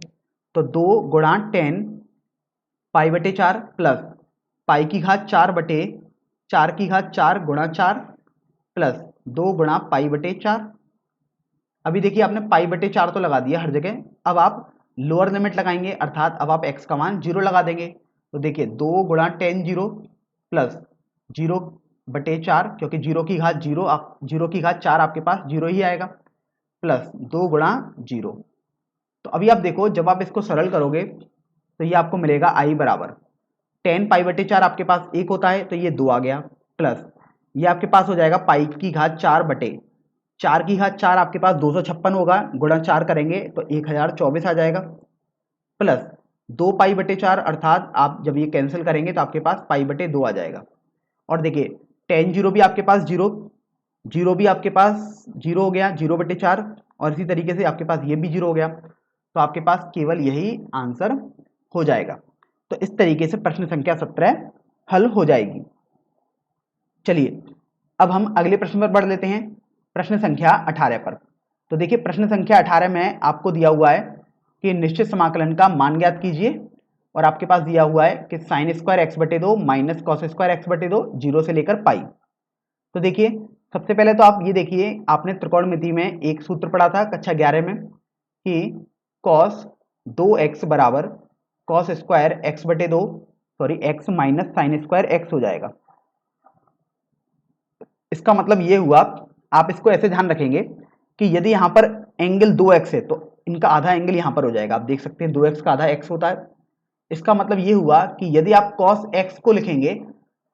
तो 2 गुणा tan π/4 प्लस पाई की घात 4/4 की घात 4 गुणा 4 प्लस 2 गुणा π/4। अभी देखिए आपने π/4 तो लगा दिया हर जगह। अब आप लोअर लिमिट लगाएंगे अर्थात अब आप x का मान 0 लगा देंगे। तो देखिए 2 गुणा tan 0 प्लस 0/4, क्योंकि 0 की घात 0 की घात 4 आपके पास 0 ही आएगा, प्लस 2 गुणा 0। तो अभी आप देखो जब आप इसको सरल करोगे तो ये आपको मिलेगा i बराबर tan π/4 आपके पास 1 होता है तो ये 2 आ गया, प्लस ये आपके पास हो जाएगा पाई की घात 4/4 की घात 4 आपके पास 256 होगा, गुणा 4 करेंगे तो 1024 आ जाएगा, प्लस 2 π/4 अर्थात आप जब ये कैंसिल करेंगे तो आपके पास π/2 आ जाएगा। और देखिए tan 0 भी आपके पास 0 भी आपके पास 0 हो गया 0/4, और इसी तरीके से आपके पास ये भी 0 हो गया। तो आपके पास केवल यही आंसर हो जाएगा। तो इस तरीके से प्रश्न संख्या 17 हल हो जाएगी। चलिए अब हम अगले प्रश्न पर बढ़ लेते हैं, प्रश्न संख्या 18 पर। तो देखिए प्रश्न संख्या 18 में आपको दिया हुआ है कि निश्चित समाकलन का मान ज्ञात कीजिए, और आपके पास दिया हुआ है कि sin² x/2 minus cos² x/2 0 से लेकर पाई। तो देखिए सबसे पहले तो आप ये देखिए आपने त्रिकोणमिति में एक सूत्र पढ़ा था कक्षा 11 में कि cos 2x बराबर cos² x/2 x minus sin² x हो जाएगा। इसका मतलब ये हुआ, आप इसको ऐसे ध्यान रखेंगे कि यदि यहाँ पर एंगल 2x है तो इनका आधा एंगल यहाँ पर हो जाएगा। आप देख सकते हैं 2x का आधा x होता है। इसका मतलब ये हुआ कि यदि आप cos x को लिखेंगे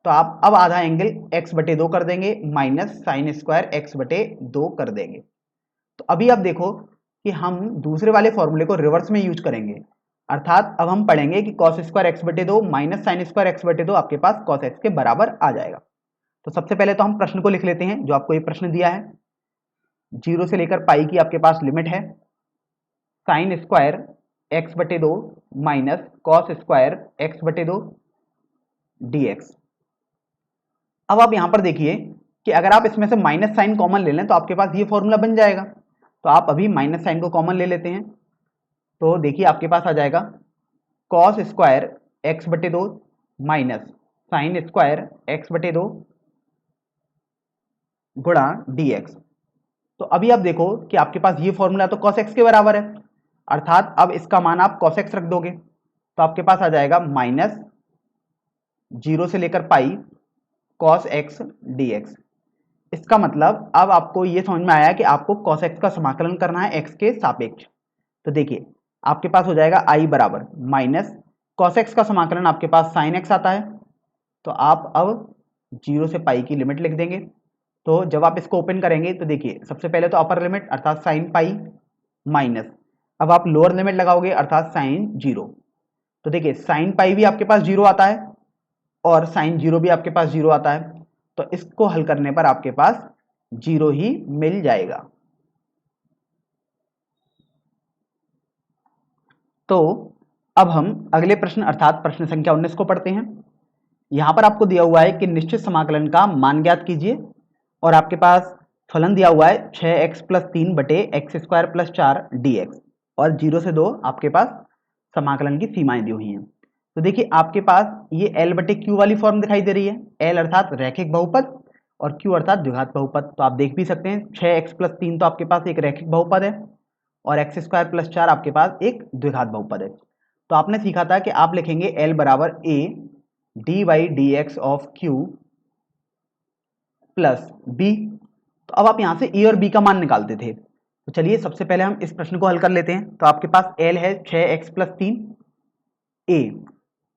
तो आप अब आधा एंगल x/2 कर देंगे माइनस sin² x/2 कर देंगे। तो अभी आप देखो कि हम दूसरे वाले फॉर्मूले को रिवर्स में यूज करेंगे, अर्थात अब हम पढ़ेंगे कि cos² x/2 minus sin² x/2 आपके पास cos x के बराबर आ जाएगा। तो सबसे पहले तो हम प्रश्न को लिख लेते हैं जो आपको ये प्रश्न दिया है। 0 से लेकर पाई की आपके पास लिमिट है साइन स्क्वायर एक्स बटे 2 माइनस कॉस स्क्वायर एक्स बटे 2 dx। अब आप यहां पर देखिए कि अगर आप इसमें से माइनस साइन कॉमन ले लें तो आपके पास ये फॉर्मूला बन जाएगा। तो आप अभी माइनस साइन को कॉमन ले लेते हैं, तो देखिए आपके पास आ जाएगा कॉस स्क्वायर एक्स बटे 2 माइनस साइन स्क्वायर एक्स बटे 2 गुणा dx। तो अभी आप देखो कि आपके पास ये फॉर्मूला तो cos x के बराबर है, अर्थात अब इसका मान आप cos x रख दोगे तो आपके पास आ जाएगा माइनस 0 से लेकर पाई cos x dx। इसका मतलब अब आपको ये समझ में आया कि आपको cos x का समाकलन करना है x के सापेक्ष। तो देखिए आपके पास हो जाएगा i बराबर माइनस cos x का समाकलन आपके पास sin x आता है। तो आप अब 0 से पाई की लिमिट लिख देंगे। तो जब आप इसको ओपन करेंगे तो देखिए सबसे पहले तो अपर लिमिट अर्थात साइन पाई माइनस, अब आप लोअर लिमिट लगाओगे अर्थात साइन 0। तो देखिए साइन पाई भी आपके पास 0 आता है और साइन 0 भी आपके पास 0 आता है, तो इसको हल करने पर आपके पास 0 ही मिल जाएगा। तो अब हम अगले प्रश्न अर्थात प्रश्न संख्या 19 को पढ़ते हैं। यहां पर आपको दिया हुआ है कि निश्चित समाकलन का मान ज्ञात कीजिए और आपके पास फलन दिया हुआ है 6x प्लस 3 बटे एक्स स्क्वायर प्लस 4 dx और 0 से 2 आपके पास समाकलन की सीमाएं दी हुई हैं। तो देखिए आपके पास ये L बटे Q वाली फॉर्म दिखाई दे रही है, L अर्थात रैखिक बहुपद और Q अर्थात द्विघात बहुपद। तो आप देख भी सकते हैं 6x प्लस 3 तो आपके पास एक रैखिक बहुपद है और एक्स स्क्वायर प्लस 4 आपके पास एक द्विघात बहुपद है। तो आपने सीखा था कि आप लिखेंगे L बराबर a D Y D X of Q plus b। तो अब आप यहां से a और b का मान निकालते थे, तो चलिए सबसे पहले हम इस प्रश्न को हल कर लेते हैं। तो आपके पास L है 6x प्लस 3 a,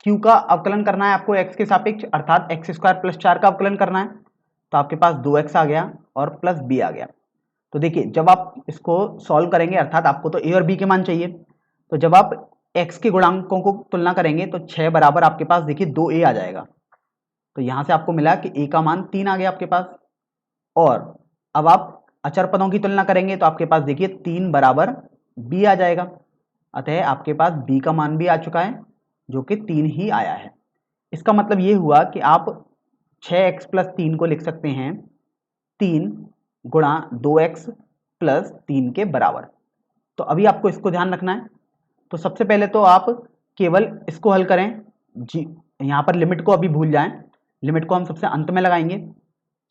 Q का अवकलन करना है आपको x के सापेक्ष अर्थात एक्स स्क्वायर प्लस 4 का अवकलन करना है। तो आपके पास 2x आ गया और प्लस b आ गया। तो देखिए जब आप इसको सॉल्व करेंगे अर्थात आपको तो a और b के मान चाहिए, तो जब आप x के गुणांकों को तुलना करेंगे तो 6 बराबर आपके पास देखिए 2a आ जाएगा। तो यहां से आपको मिला कि a का मान 3 आ गया आपके पास। और अब आप अचर पदों की तुलना करेंगे तो आपके पास देखिए 3 बराबर b आ जाएगा। अतः आपके पास b का मान भी आ चुका है जो कि 3 ही आया है। इसका मतलब ये हुआ कि आप 6x प्लस 3 को लिख सकते हैं 3 गुणा 2x प्लस 3 के बराबर। तो अभी आपको इसको ध्यान रखना है। तो सबसे पहले तो आप केवल इसको हल करें जी, यहाँ पर लिमिट को अभी भूल जाएं, लिमिट को हम सबसे अंत में लगाएंगे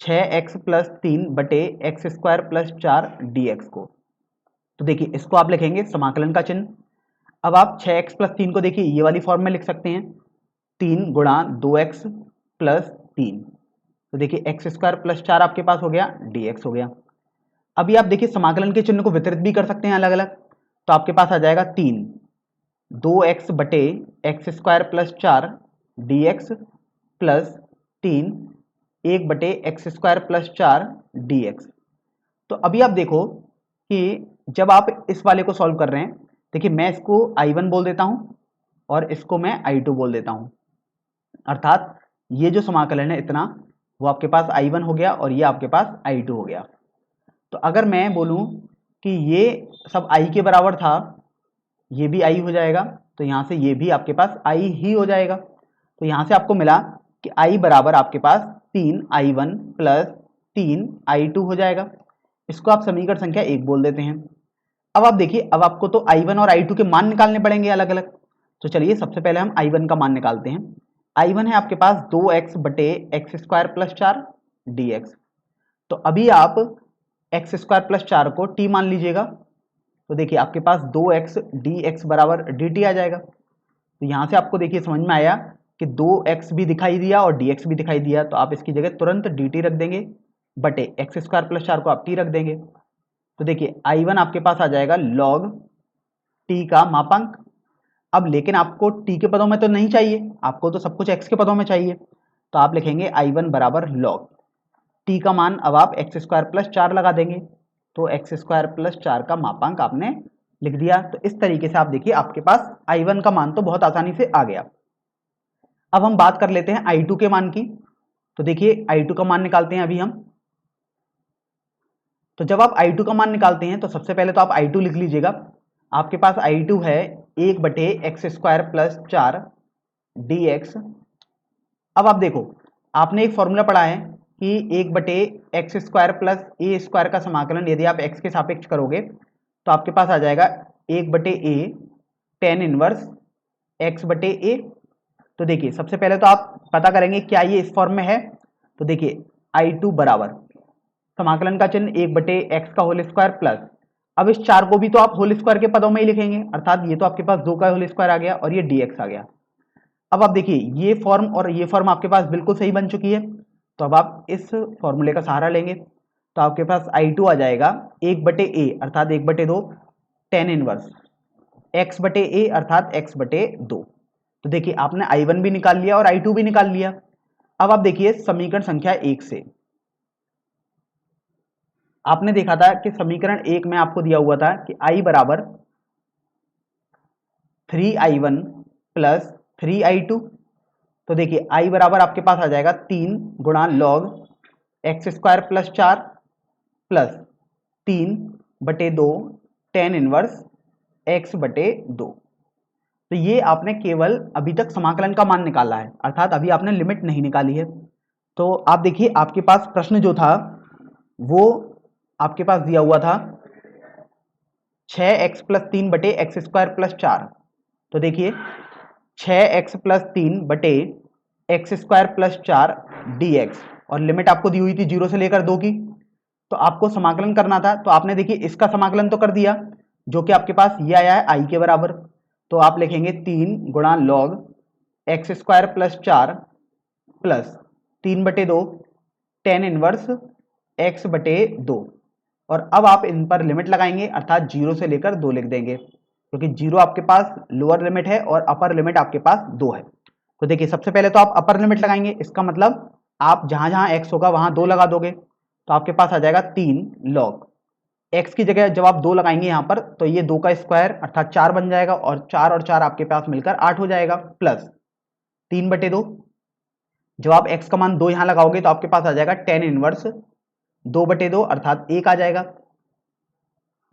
6x प्लस 3 बटे एक्स स्क्वायर प्लस 4 dx को। तो देखिए इसको आप लिखेंगे समाकलन का चिन्ह। अब आप 6x प्लस 3 को देखिए ये वाली फॉर्म में लिख सकते हैं 3 गुणा 2x प्लस 3। तो देखिए एक्स स्क्वायर प्लस 4 आपके पास हो गया dx हो गया। अभी आप देखिए समाकलन के चिन्ह को वितरित भी कर सकते हैं अलग अलग। तो आपके पास आ जाएगा 3 2x बटे x square plus 4 dx plus 3 1 बटे एक्स स्क्वायर प्लस 4 dx। तो अभी आप देखो कि जब आप इस वाले को सॉल्व कर रहे हैं, देखिए मैं इसको I1 बोल देता हूं और इसको मैं I2 बोल देता हूं, अर्थात ये जो समाकलन है इतना वो आपके पास I1 हो गया और ये आपके पास I2 हो गया। तो अगर मैं बोलूं कि ये सब I के बराबर था, ये भी I हो जाएगा, तो यहाँ से ये भी आपके पास I ही हो जाएगा। तो यहाँ से आपको मिला कि I बराबर आपके पास 3I1 प्लस 3I2 हो जाएगा। इसको आप समीकरण संख्या 1 बोल देते हैं। अब आप देखिए अब आपको तो I1 और I2 के मान निकालने पड़ेंगे अलग अलग। तो चलिए सबसे पहले हम I1 का मान निकालते हैं। I1 है आपके पास 2x बटे एक्स स्क्वायर प्लस 4 dx। तो अभी आप एक्स स्क्वायर प्लस 4 को t मान लीजिएगा। तो देखिए आपके पास 2x dx बराबर dt आ जाएगा। तो यहाँ से आपको देखिए समझ में आया कि 2x भी दिखाई दिया और dx भी दिखाई दिया, तो आप इसकी जगह तुरंत dt रख देंगे बटे एक्स स्क्वायर प्लस 4 को आप t रख देंगे। तो देखिए I1 आपके पास आ जाएगा log t का मापांक। अब लेकिन आपको t के पदों में तो नहीं चाहिए, आपको तो सब कुछ x के पदों में चाहिए। तो आप लिखेंगे I1 बराबर log t का मान अब आप एक्स स्क्वायर प्लस 4 लगा देंगे। तो एक्स स्क्वायर प्लस 4 का मापांक आपने लिख दिया। तो इस तरीके से आप देखिए आपके पास I1 का मान तो बहुत आसानी से आ गया। अब हम बात कर लेते हैं I2 के मान की। तो देखिए I2 का मान निकालते हैं अभी हम। तो जब आप I2 का मान निकालते हैं तो सबसे पहले तो आप I2 लिख लीजिएगा। आपके पास I2 है 1/x² प्लस 4 dx। अब आप देखो, आपने एक फॉर्मूला पढ़ा है कि 1/x² प्लस a² का समाकलन यदि आप x के सापेक्ष करोगे तो आपके पास आ जाएगा 1/a tan इनवर्स x/a। तो देखिए सबसे पहले तो आप पता करेंगे क्या ये इस फॉर्म में है। तो देखिए I2 बराबर समाकलन का चिन्ह 1/x का होल स्क्वायर प्लस, अब इस 4 को भी तो आप होल स्क्वायर के पदों में ही लिखेंगे, अर्थात ये तो आपके पास 2 का होल स्क्वायर आ गया और ये dx आ गया। अब आप देखिए ये फॉर्म और ये फॉर्म आपके पास बिल्कुल सही बन चुकी है, तो अब आप इस फॉर्मूले का सहारा लेंगे तो आपके पास I2 आ जाएगा 1/a अर्थात 1/2 tan इनवर्स x/a अर्थात x/2। तो देखिए आपने I1 भी निकाल लिया और I2 भी निकाल लिया। अब आप देखिए समीकरण संख्या 1 से आपने देखा था कि समीकरण 1 में आपको दिया हुआ था कि I बराबर 3I1 प्लस 3I2। तो देखिए I बराबर आपके पास आ जाएगा 3 गुणा log x² plus 4 plus 3/2 tan inverse x/2। तो ये आपने केवल अभी तक समाकलन का मान निकाला है, अर्थात अभी आपने लिमिट नहीं निकाली है। तो आप देखिए आपके पास प्रश्न जो था वो आपके पास दिया हुआ था 6x प्लस 3/x² प्लस 4। तो देखिए 6x plus 3/x² plus 4 dx और लिमिट आपको दी हुई थी 0 से लेकर 2 की। तो आपको समाकलन करना था, तो आपने देखिए इसका समाकलन तो कर दिया जो कि आपके पास ये आया है I के बराबर। तो आप लिखेंगे 3 गुणा log x² plus 4 plus 3/2 tan inverse x/2। और अब आप इन पर लिमिट लगाएंगे अर्थात 0 से लेकर 2 लिख देंगे, क्योंकि 0 आपके पास लोअर लिमिट है और अपर लिमिट आपके पास 2 है। तो देखिए सबसे पहले तो आप अपर लिमिट लगाएंगे, इसका मतलब आप जहां जहां x होगा वहां 2 लगा दोगे, तो आपके पास आ जाएगा 3 लॉग x की जगह जब आप 2 लगाएंगे यहाँ पर तो ये 2 का स्क्वायर अर्थात 4 बन जाएगा और 4 और 4 आपके पास मिलकर 8 हो जाएगा प्लस 3/2। जब आप x का मान 2 यहाँ लगाओगे तो आपके पास आ जाएगा tan इनवर्स 2/2 अर्थात 1 आ जाएगा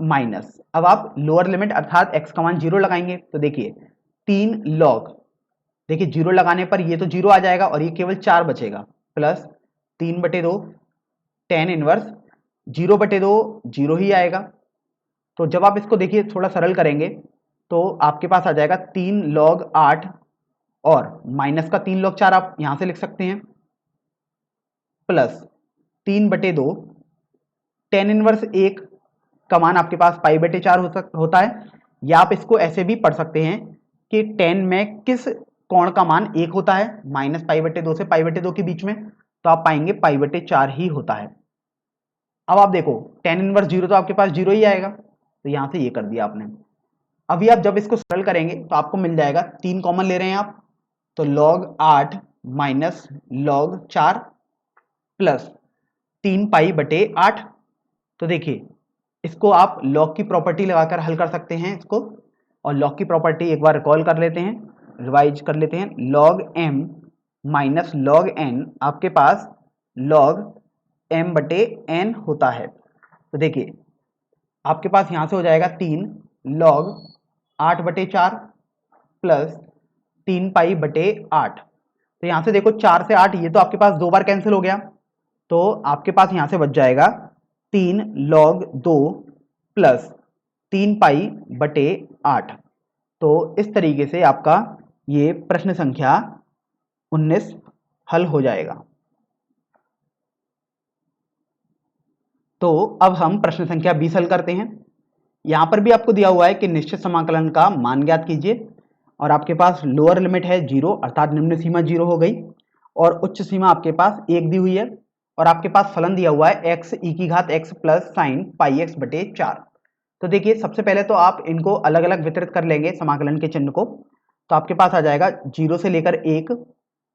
माइनस। अब आप लोअर लिमिट अर्थात x का मान 0 लगाएंगे तो देखिए 3 लॉग, देखिए 0 लगाने पर ये तो 0 आ जाएगा और ये केवल 4 बचेगा प्लस 3/2 tan इनवर्स 0/2 0 ही आएगा। तो जब आप इसको देखिए थोड़ा सरल करेंगे तो आपके पास आ जाएगा 3 लॉग 8 और माइनस का 3 लॉग 4 आप यहां से लिख सकते हैं प्लस 3/2 tan इनवर्स 1 का मान आपके पास π/4 होता है, या आप इसको ऐसे भी पढ़ सकते हैं कि tan में किस कोण का मान 1 होता है माइनस π/2 से π/2 के बीच में, तो आप पाएंगे π/4 ही होता है। अब आप देखो tan इनवर्स 0 तो आपके पास 0 ही आएगा, तो यहां से ये कर दिया आपने। अभी आप जब इसको सरल करेंगे तो आपको मिल जाएगा 3 कॉमन ले रहे हैं आप, तो log 8 माइनस log 4 प्लस 3π/8। तो देखिए इसको आप लॉग की प्रॉपर्टी लगाकर हल कर सकते हैं इसको, और लॉग की प्रॉपर्टी एक बार रिकॉल कर लेते हैं, रिवाइज कर लेते हैं। log m minus log n आपके पास log m/n होता है। तो देखिए आपके पास यहां से हो जाएगा 3 log 8/4 प्लस 3π/8। तो यहां से देखो 4 से 8 ये तो आपके पास 2 बार कैंसिल हो गया, तो आपके पास यहां से बच जाएगा 3 log 2 प्लस 3π/8। तो इस तरीके से आपका ये प्रश्न संख्या 19 हल हो जाएगा। तो अब हम प्रश्न संख्या 20 हल करते हैं। यहां पर भी आपको दिया हुआ है कि निश्चित समाकलन का मान ज्ञात कीजिए, और आपके पास लोअर लिमिट है 0 अर्थात निम्न सीमा 0 हो गई और उच्च सीमा आपके पास 1 दी हुई है, और आपके पास फलन दिया हुआ है x e की घात x प्लस साइन πx/4। तो देखिए सबसे पहले तो आप इनको अलग अलग वितरित कर लेंगे समाकलन के चिन्ह को, तो आपके पास आ जाएगा 0 से लेकर 1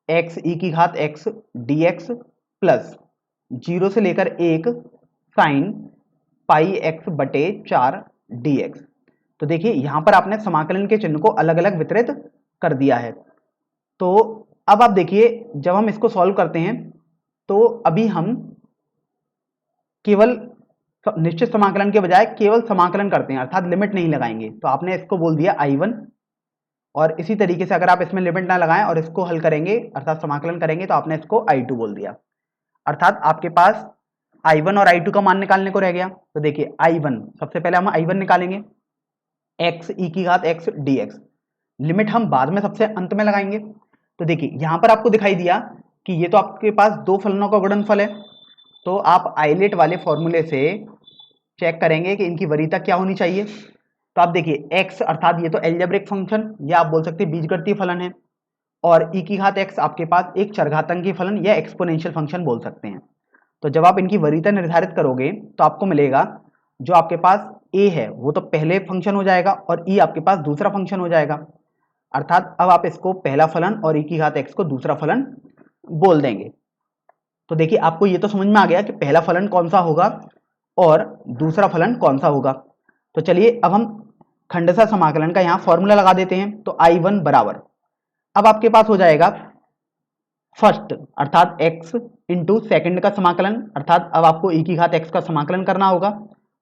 x e की घात x dx प्लस 0 से लेकर 1 साइन πx/4 dx। तो देखिए यहां पर आपने समाकलन के चिन्ह को अलग अलग वितरित कर दिया है। तो अब आप देखिए जब हम इसको सॉल्व करते हैं तो अभी हम केवल निश्चित समाकलन के बजाय केवल समाकलन करते हैं, अर्थात लिमिट नहीं लगाएंगे। तो आपने इसको बोल दिया I1, और इसी तरीके से अगर आप इसमें लिमिट ना लगाएं और इसको हल करेंगे अर्थात समाकलन करेंगे तो आपने इसको I2 बोल दिया। अर्थात आपके पास I1 और I2 का मान निकालने को रह गया। तो देखिए I1, सबसे पहले हम I1 निकालेंगे, x e की घात x dx। लिमिट हम बाद में सबसे अंत में लगाएंगे। तो देखिए यहां पर आपको दिखाई दिया कि ये तो आपके पास दो फलनों का गुणनफल है, तो आप आइलेट वाले फॉर्मूले से चेक करेंगे कि इनकी वरीयता क्या होनी चाहिए। तो आप देखिए x अर्थात ये तो एल्जेब्रिक फंक्शन या आप बोल सकते हैं बीजगणितीय फलन है, और e की घात x आपके पास एक चरघातांकी फलन या एक्सपोनेंशियल फंक्शन बोल सकते हैं। तो जब आप इनकी वरीयता निर्धारित करोगे तो आपको मिलेगा जो आपके पास a है वो तो पहले फंक्शन हो जाएगा और e आपके पास दूसरा फंक्शन हो जाएगा। अर्थात अब आप इसको पहला फलन और e की घात x को दूसरा फलन बोल देंगे। तो देखिए आपको ये तो समझ में आ गया कि पहला फलन कौन सा होगा और दूसरा फलन कौन सा होगा। तो चलिए अब हम खंडशः समाकलन का यहाँ फॉर्मूला लगा देते हैं। तो I1 बराबर, अब आपके पास हो जाएगा फर्स्ट अर्थात x इंटू सेकेंड का समाकलन, अर्थात अब आपको e की घात x का समाकलन करना होगा,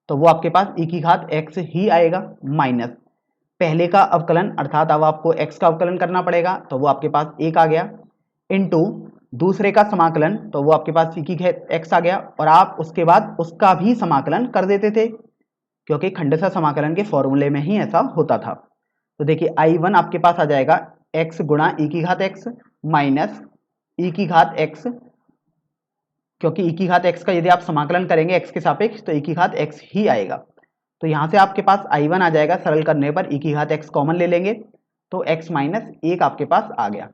तो वो आपके पास e की घात x ही आएगा, माइनस पहले का अवकलन अर्थात अब आपको x का अवकलन करना पड़ेगा, तो वो आपके पास 1 आ गया, इंटू दूसरे का समाकलन, तो वो आपके पास e की घात x आ गया, और आप उसके बाद उसका भी समाकलन कर देते थे क्योंकि खंडशः समाकलन के फॉर्मूले में ही ऐसा होता था। तो देखिए I1 आपके पास आ जाएगा x गुणा e की घात x माइनस e की घात x, क्योंकि e की घात x का यदि आप समाकलन करेंगे x के सापेक्ष तो e की घात x ही आएगा। तो यहाँ से आपके पास I1 आ जाएगा, सरल करने पर e की घात x कॉमन ले लेंगे तो x माइनस 1 आपके पास आ गया।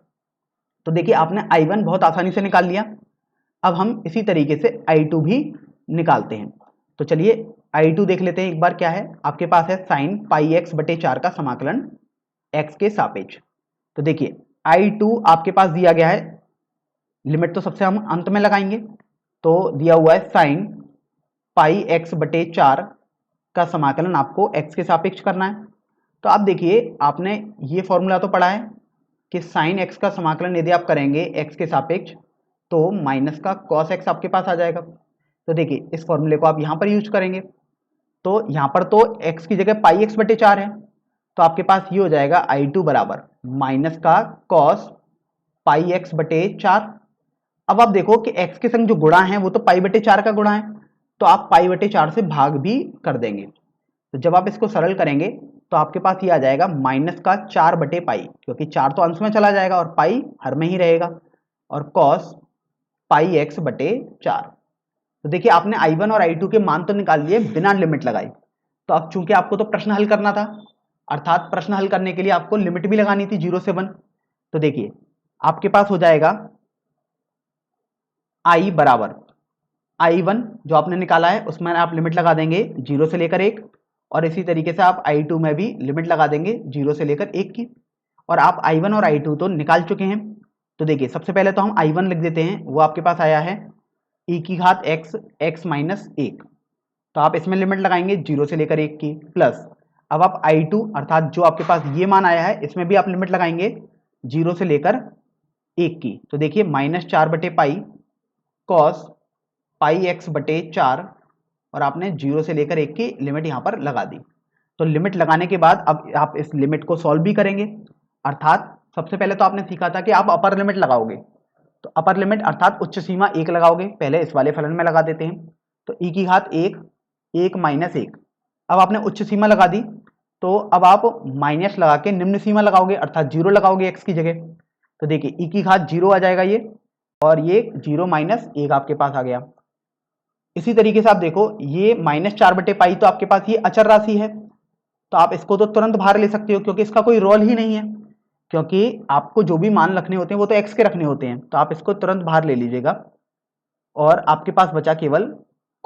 तो देखिए आपने I1 बहुत आसानी से निकाल लिया। अब हम इसी तरीके से I2 भी निकालते हैं। तो चलिए I2 देख लेते हैं एक बार क्या है। आपके पास है साइन पाई एक्स बटे 4 का समाकलन x के सापेक्ष। तो देखिए I2 आपके पास दिया गया है, लिमिट तो सबसे हम अंत में लगाएंगे, तो दिया हुआ है साइन पाई एक्स बटे 4 का समाकलन आपको x के सापेक्ष करना है। तो आप देखिए आपने ये फॉर्मूला तो पढ़ा है कि साइन x का समाकलन यदि आप करेंगे x के सापेक्ष तो माइनस का कॉस x आपके पास आ जाएगा। तो देखिए इस फॉर्मूले को आप यहाँ पर यूज करेंगे, तो यहाँ पर तो x की जगह पाई एक्स बटे 4 है, तो आपके पास ये हो जाएगा I2 बराबर माइनस का कॉस पाई एक्स बटे 4। अब आप देखो कि x के संग जो गुणा है वो तो पाई बटे 4 का गुणा है, तो आप पाई बटे 4 से भाग भी कर देंगे। तो जब आप इसको सरल करेंगे तो आपके पास ये आ जाएगा माइनस का 4 बटे पाई, क्योंकि 4 तो अंश में चला जाएगा और पाई हर में ही रहेगा, और कॉस पाई एक्स बटे 4। तो देखिए आपने I1 और I2 के मान तो निकाल लिए बिना लिमिट लगाई। तो अब चूंकि आपको तो प्रश्न हल करना था, अर्थात प्रश्न हल करने के लिए आपको लिमिट भी लगानी थी 0 से 1। तो देखिए आपके पास हो जाएगा I बराबर I1 जो आपने निकाला है उसमें आप लिमिट लगा देंगे 0 से लेकर 1, और इसी तरीके से आप I2 में भी लिमिट लगा देंगे 0 से लेकर 1 की। और आप I1 और I2 तो निकाल चुके हैं। तो देखिए सबसे पहले तो हम I1 लिख देते हैं, वो आपके पास आया है e की घात x x माइनस 1, तो आप इसमें लिमिट लगाएंगे 0 से लेकर 1 की, प्लस अब आप I2 अर्थात जो आपके पास ये मान आया है इसमें भी आप लिमिट लगाएंगे 0 से लेकर 1 की। तो देखिए माइनस 4 बटे पाई कॉस पाई एक्स बटे 4, और आपने 0 से लेकर 1 की लिमिट यहाँ पर लगा दी। तो लिमिट लगाने के बाद अब आप इस लिमिट को सॉल्व भी करेंगे, अर्थात सबसे पहले तो आपने सीखा था कि आप अपर लिमिट लगाओगे, तो अपर लिमिट अर्थात उच्च सीमा 1 लगाओगे, पहले इस वाले फलन में लगा देते हैं। तो e की घात 1 1 माइनस 1, अब आपने उच्च सीमा लगा दी, तो अब आप माइनस लगा के निम्न सीमा लगाओगे अर्थात 0 लगाओगे x की जगह। तो देखिए e की घात 0 आ जाएगा ये, और ये 0 माइनस 1 आपके पास आ गया। इसी तरीके से आप देखो ये माइनस 4 बटे पाई तो आपके पास ये अचर राशि है, तो आप इसको तो तुरंत बाहर ले सकते हो क्योंकि इसका कोई रोल ही नहीं है, क्योंकि आपको जो भी मान रखने होते हैं वो तो x के रखने होते हैं, तो आप इसको तुरंत बाहर ले लीजिएगा, और आपके पास बचा केवल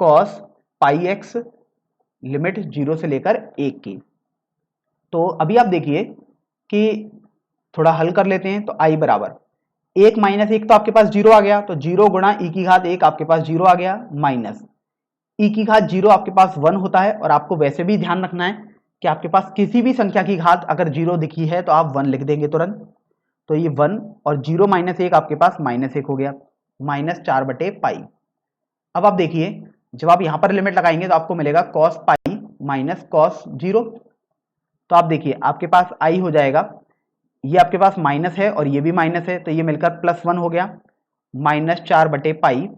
कॉस पाई एक्स लिमिट 0 से लेकर 1 की। तो अभी आप देखिए कि थोड़ा हल कर लेते हैं। तो i बराबर 1 माइनस 1 तो आपके पास 0 आ गया, तो 0 गुणा e की घात 1 आपके पास 0 आ गया, माइनस e की घात 0 आपके पास 1 होता है, और आपको वैसे भी ध्यान रखना है कि आपके पास किसी भी संख्या की घात अगर 0 दिखी है तो आप 1 लिख देंगे तुरंत। तो ये 1 और 0 माइनस 1 आपके पास माइनस 1 हो गया। -4/पाई। अब आप देखिए जब आप यहाँ पर लिमिट लगाएंगे तो आपको मिलेगा cos पाई माइनस cos 0। तो आप देखिए आपके पास आई हो जाएगा, ये आपके पास माइनस है और ये भी माइनस है, तो ये मिलकर +1 हो गया, -4/पाई।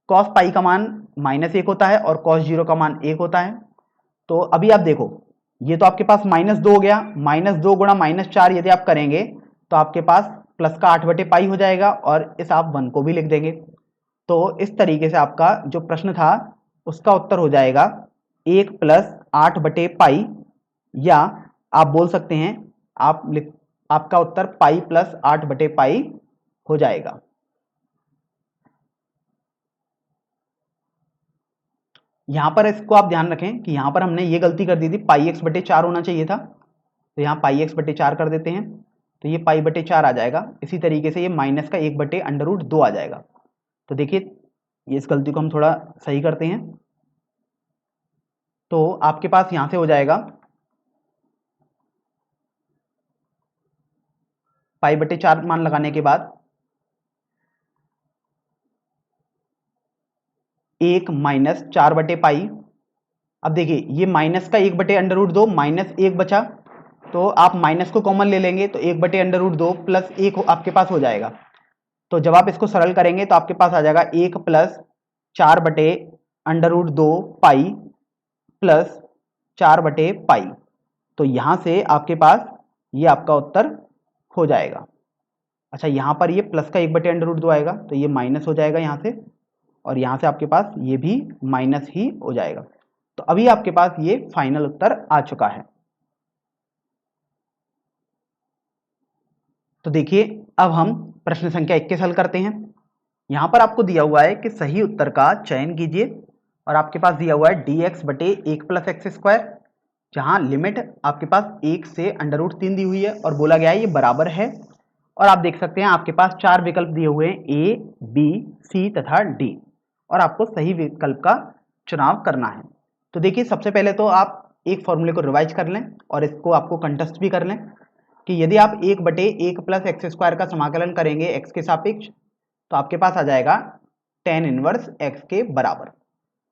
cos पाई का मान -1 होता है और cos 0 का मान 1 होता है। तो अभी आप देखो ये तो आपके पास -2 हो गया, -2 गुणा -4 यदि आप करेंगे तो आपके पास प्लस का 8/पाई हो जाएगा और इस आप 1 को भी लिख देंगे। तो इस तरीके से आपका जो प्रश्न था उसका उत्तर हो जाएगा 1 + 8/पाई, या आप बोल सकते हैं आपका उत्तर पाई + 8/पाई हो जाएगा। यहां पर इसको आप ध्यान रखें कि यहां पर हमने ये गलती कर दी थी, πx/4 होना चाहिए था, तो यहाँ πx/4 कर देते हैं, तो ये π/4 आ जाएगा। इसी तरीके से ये माइनस का 1/√2 आ जाएगा। तो देखिए ये इस गलती को हम थोड़ा सही करते हैं, तो आपके पास यहां से हो जाएगा π/4 मान लगाने के बाद 1 - 4/पाई। अब देखिए ये माइनस का 1/√2 -1 बचा, तो आप माइनस को कॉमन ले लेंगे तो 1/√2 + 1 आपके पास हो जाएगा। तो जब आप इसको सरल करेंगे तो आपके पास आ जाएगा 1 + 4/√2 पाई + 4/पाई। तो यहां से आपके पास ये आपका उत्तर हो जाएगा। अच्छा यहाँ पर ये प्लस का 1/√2 आएगा तो ये माइनस हो जाएगा यहाँ से, और यहाँ से आपके पास ये भी माइनस ही हो जाएगा। तो अभी आपके पास ये फाइनल उत्तर आ चुका है। तो देखिए अब हम प्रश्न संख्या 21 हल करते हैं। यहाँ पर आपको दिया हुआ है कि सही उत्तर का चयन कीजिए, और आपके पास दिया हुआ है dx/1 + x², जहाँ लिमिट आपके पास 1 से √3 दी हुई है और बोला गया है ये बराबर है। और आप देख सकते हैं आपके पास 4 विकल्प दिए हुए हैं A, B, C तथा D, और आपको सही विकल्प का चुनाव करना है। तो देखिए सबसे पहले तो आप एक फॉर्मूले को रिवाइज कर लें और इसको आपको कंटेस्ट भी कर लें कि यदि आप 1/1 + x² का समाकलन करेंगे x के सापेक्ष तो आपके पास आ जाएगा tan इनवर्स x के बराबर।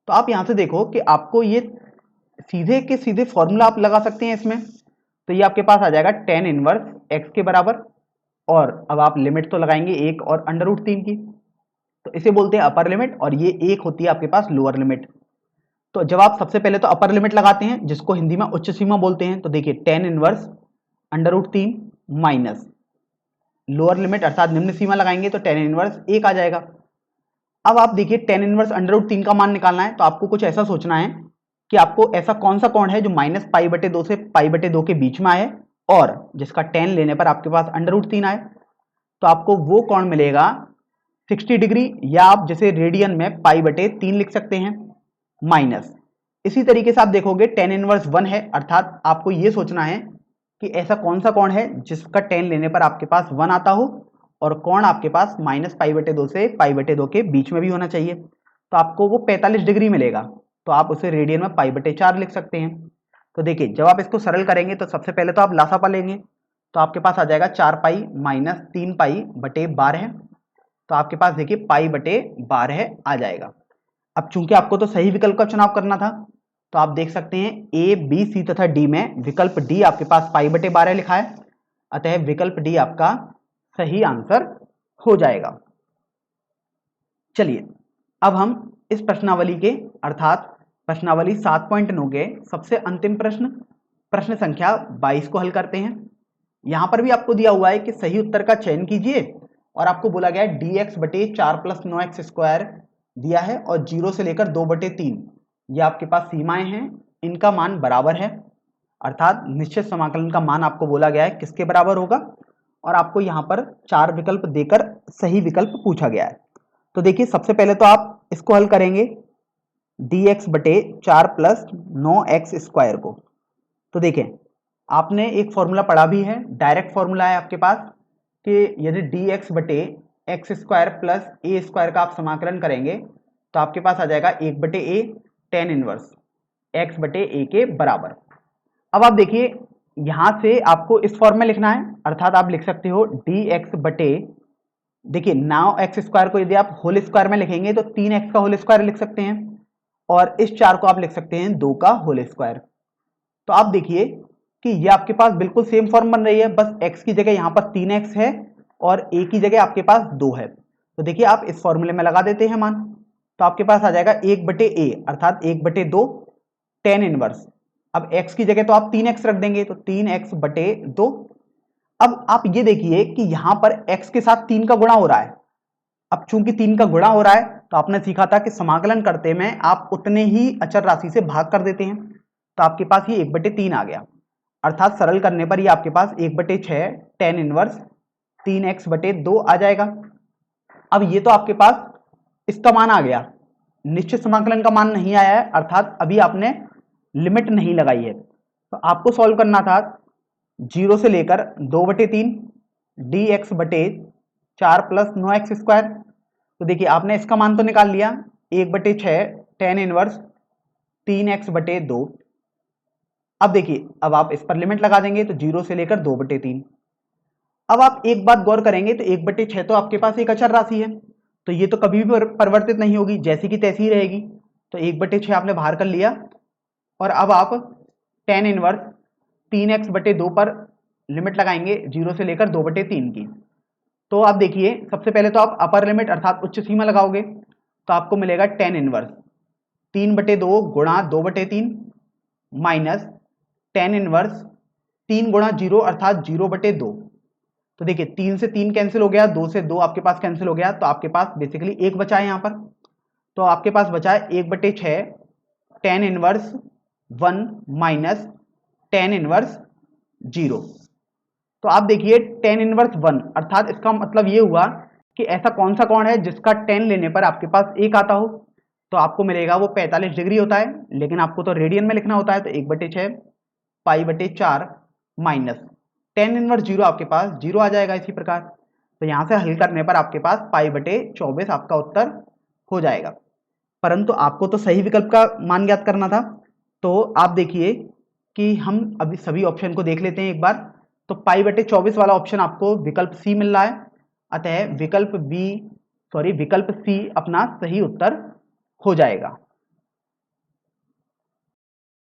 तो आप यहाँ से देखो कि आपको ये सीधे के सीधे फॉर्मूला आप लगा सकते हैं इसमें, तो ये आपके पास आ जाएगा tan इनवर्स x के बराबर, और अब आप लिमिट तो लगाएंगे 1 और √3 की, तो इसे बोलते हैं अपर लिमिट, और ये 1 होती है आपके पास लोअर लिमिट। तो जब आप सबसे पहले तो अपर लिमिट लगाते हैं जिसको हिंदी में उच्च सीमा बोलते हैं, तो देखिए tan inverse √3 minus lower limit अर्थात निम्न सीमा लगाएंगे तो tan इनवर्स 1 आ जाएगा। अब आप देखिए tan इनवर्स √3 का मान निकालना है, तो आपको कुछ ऐसा सोचना है कि आपको ऐसा कौन सा कोण है जो -π/2 से π/2 के बीच में आए और जिसका tan लेने पर आपके पास √3 आए। तो आपको वो कोण मिलेगा 60 डिग्री, या आप जैसे रेडियन में π/3 लिख सकते हैं, माइनस इसी तरीके से आप देखोगे tan इनवर्स 1 है, अर्थात आपको ये सोचना है कि ऐसा कौन सा कोण है जिसका tan लेने पर आपके पास 1 आता हो और कोण आपके पास -π/2 से π/2 के बीच में भी होना चाहिए। तो आपको वो 45 डिग्री मिलेगा, तो आप उसे रेडियन में π/4 लिख सकते हैं। तो देखिए जब आप इसको सरल करेंगे तो सबसे पहले तो आप लासापा लेंगे, तो आपके पास आ जाएगा 4π - 3π/12, तो आपके पास देखिए π/12 आ जाएगा। अब चूंकि आपको तो सही विकल्प का चुनाव करना था, तो आप देख सकते हैं A, B, C तथा D में विकल्प D आपके पास π/12 लिखा है, अतः विकल्प D आपका सही आंसर हो जाएगा। चलिए अब हम इस प्रश्नावली के अर्थात प्रश्नावली 7.9 के सबसे अंतिम प्रश्न संख्या 22 को हल करते हैं। यहां पर भी आपको दिया हुआ है कि सही उत्तर का चयन कीजिए, और आपको बोला गया है dx/4 + 9x² दिया है और 0 से लेकर 2/3 ये आपके पास सीमाएं हैं, इनका मान बराबर है, अर्थात निश्चित समाकलन का मान आपको बोला गया है किसके बराबर होगा, और आपको यहाँ पर 4 विकल्प देकर सही विकल्प पूछा गया है। तो देखिए सबसे पहले तो आप इसको हल करेंगे dx/4 + 9x² को। तो देखें आपने एक फॉर्मूला पढ़ा भी है, डायरेक्ट फॉर्मूला है आपके पास कि यदि dx/x² + a² का आप समाकलन करेंगे तो आपके पास आ जाएगा 1/a tan इनवर्स x/a के बराबर। अब आप देखिए यहां से आपको इस फॉर्म में लिखना है, अर्थात आप लिख सकते हो dx/, देखिए 9x² को यदि आप होल स्क्वायर में लिखेंगे तो 3x का होल स्क्वायर लिख सकते हैं और इस 4 को आप लिख सकते हैं 2 का होल स्क्वायर। तो आप देखिए कि ये आपके पास बिल्कुल सेम फॉर्म बन रही है, बस x की जगह यहाँ पर 3x है और a की जगह आपके पास 2 है। तो देखिए आप इस फॉर्मूले में लगा देते हैं मान, तो आपके पास आ जाएगा 1/a अर्थात 1/2 tan इनवर्स। अब x की जगह तो आप 3x रख देंगे तो 3x/2। अब आप ये देखिए कि यहां पर x के साथ 3 का गुणा हो रहा है। अब चूंकि 3 का गुणा हो रहा है तो आपने सीखा था कि समाकलन करते में आप उतने ही अचर राशि से भाग कर देते हैं, तो आपके पास ये 1/3 आ गया, अर्थात सरल करने पर ये आपके पास 1/6 tan इनवर्स 3x/2 आ जाएगा। अब ये तो आपके पास इसका मान आ गया, निश्चित समाकलन का मान नहीं आया है, अर्थात अभी आपने लिमिट नहीं लगाई है। तो आपको सॉल्व करना था 0 से लेकर 2/3 dx/4 + 9x²। तो देखिए आपने इसका मान तो निकाल लिया 1/6 tan इनवर्स 3x/2। अब देखिए अब आप इस पर लिमिट लगा देंगे तो 0 से लेकर 2/3। अब आप एक बात गौर करेंगे तो 1/6 तो आपके पास एक अचर राशि है, तो ये तो कभी भी परिवर्तित नहीं होगी, जैसी की तैसी ही रहेगी। तो 1/6 आपने बाहर कर लिया और अब आप tan इनवर्स 3x/2 पर लिमिट लगाएंगे 0 से लेकर 2/3 की। तो आप देखिए सबसे पहले तो आप अपर लिमिट अर्थात उच्च सीमा लगाओगे तो आपको मिलेगा tan इनवर्स 3/2 गुणा 2/3 माइनस tan इनवर्स 3 गुणा 0 अर्थात 0/2। तो देखिए 3 से 3 कैंसिल हो गया, 2 से 2 आपके पास कैंसिल हो गया, तो आपके पास बेसिकली 1 बचा है यहाँ पर। तो आपके पास बचा है 1/6 tan inverse 1 minus tan inverse 0। तो आप देखिए tan इनवर्स 1 अर्थात इसका मतलब ये हुआ कि ऐसा कौन सा कोण है जिसका tan लेने पर आपके पास 1 आता हो, तो आपको मिलेगा वो 45 डिग्री होता है, लेकिन आपको तो रेडियन में लिखना होता है, तो 1/6 पाई/4 माइनस tan इनवर्स 0 आपके पास 0 आ जाएगा इसी प्रकार। तो यहाँ से हल करने पर आपके पास पाई/24 आपका उत्तर हो जाएगा। परंतु आपको तो सही विकल्प का मान ज्ञात करना था, तो आप देखिए कि हम अभी सभी ऑप्शन को देख लेते हैं एक बार। तो पाई/24 वाला ऑप्शन आपको विकल्प सी मिल रहा है, अतः विकल्प सी अपना सही उत्तर हो जाएगा।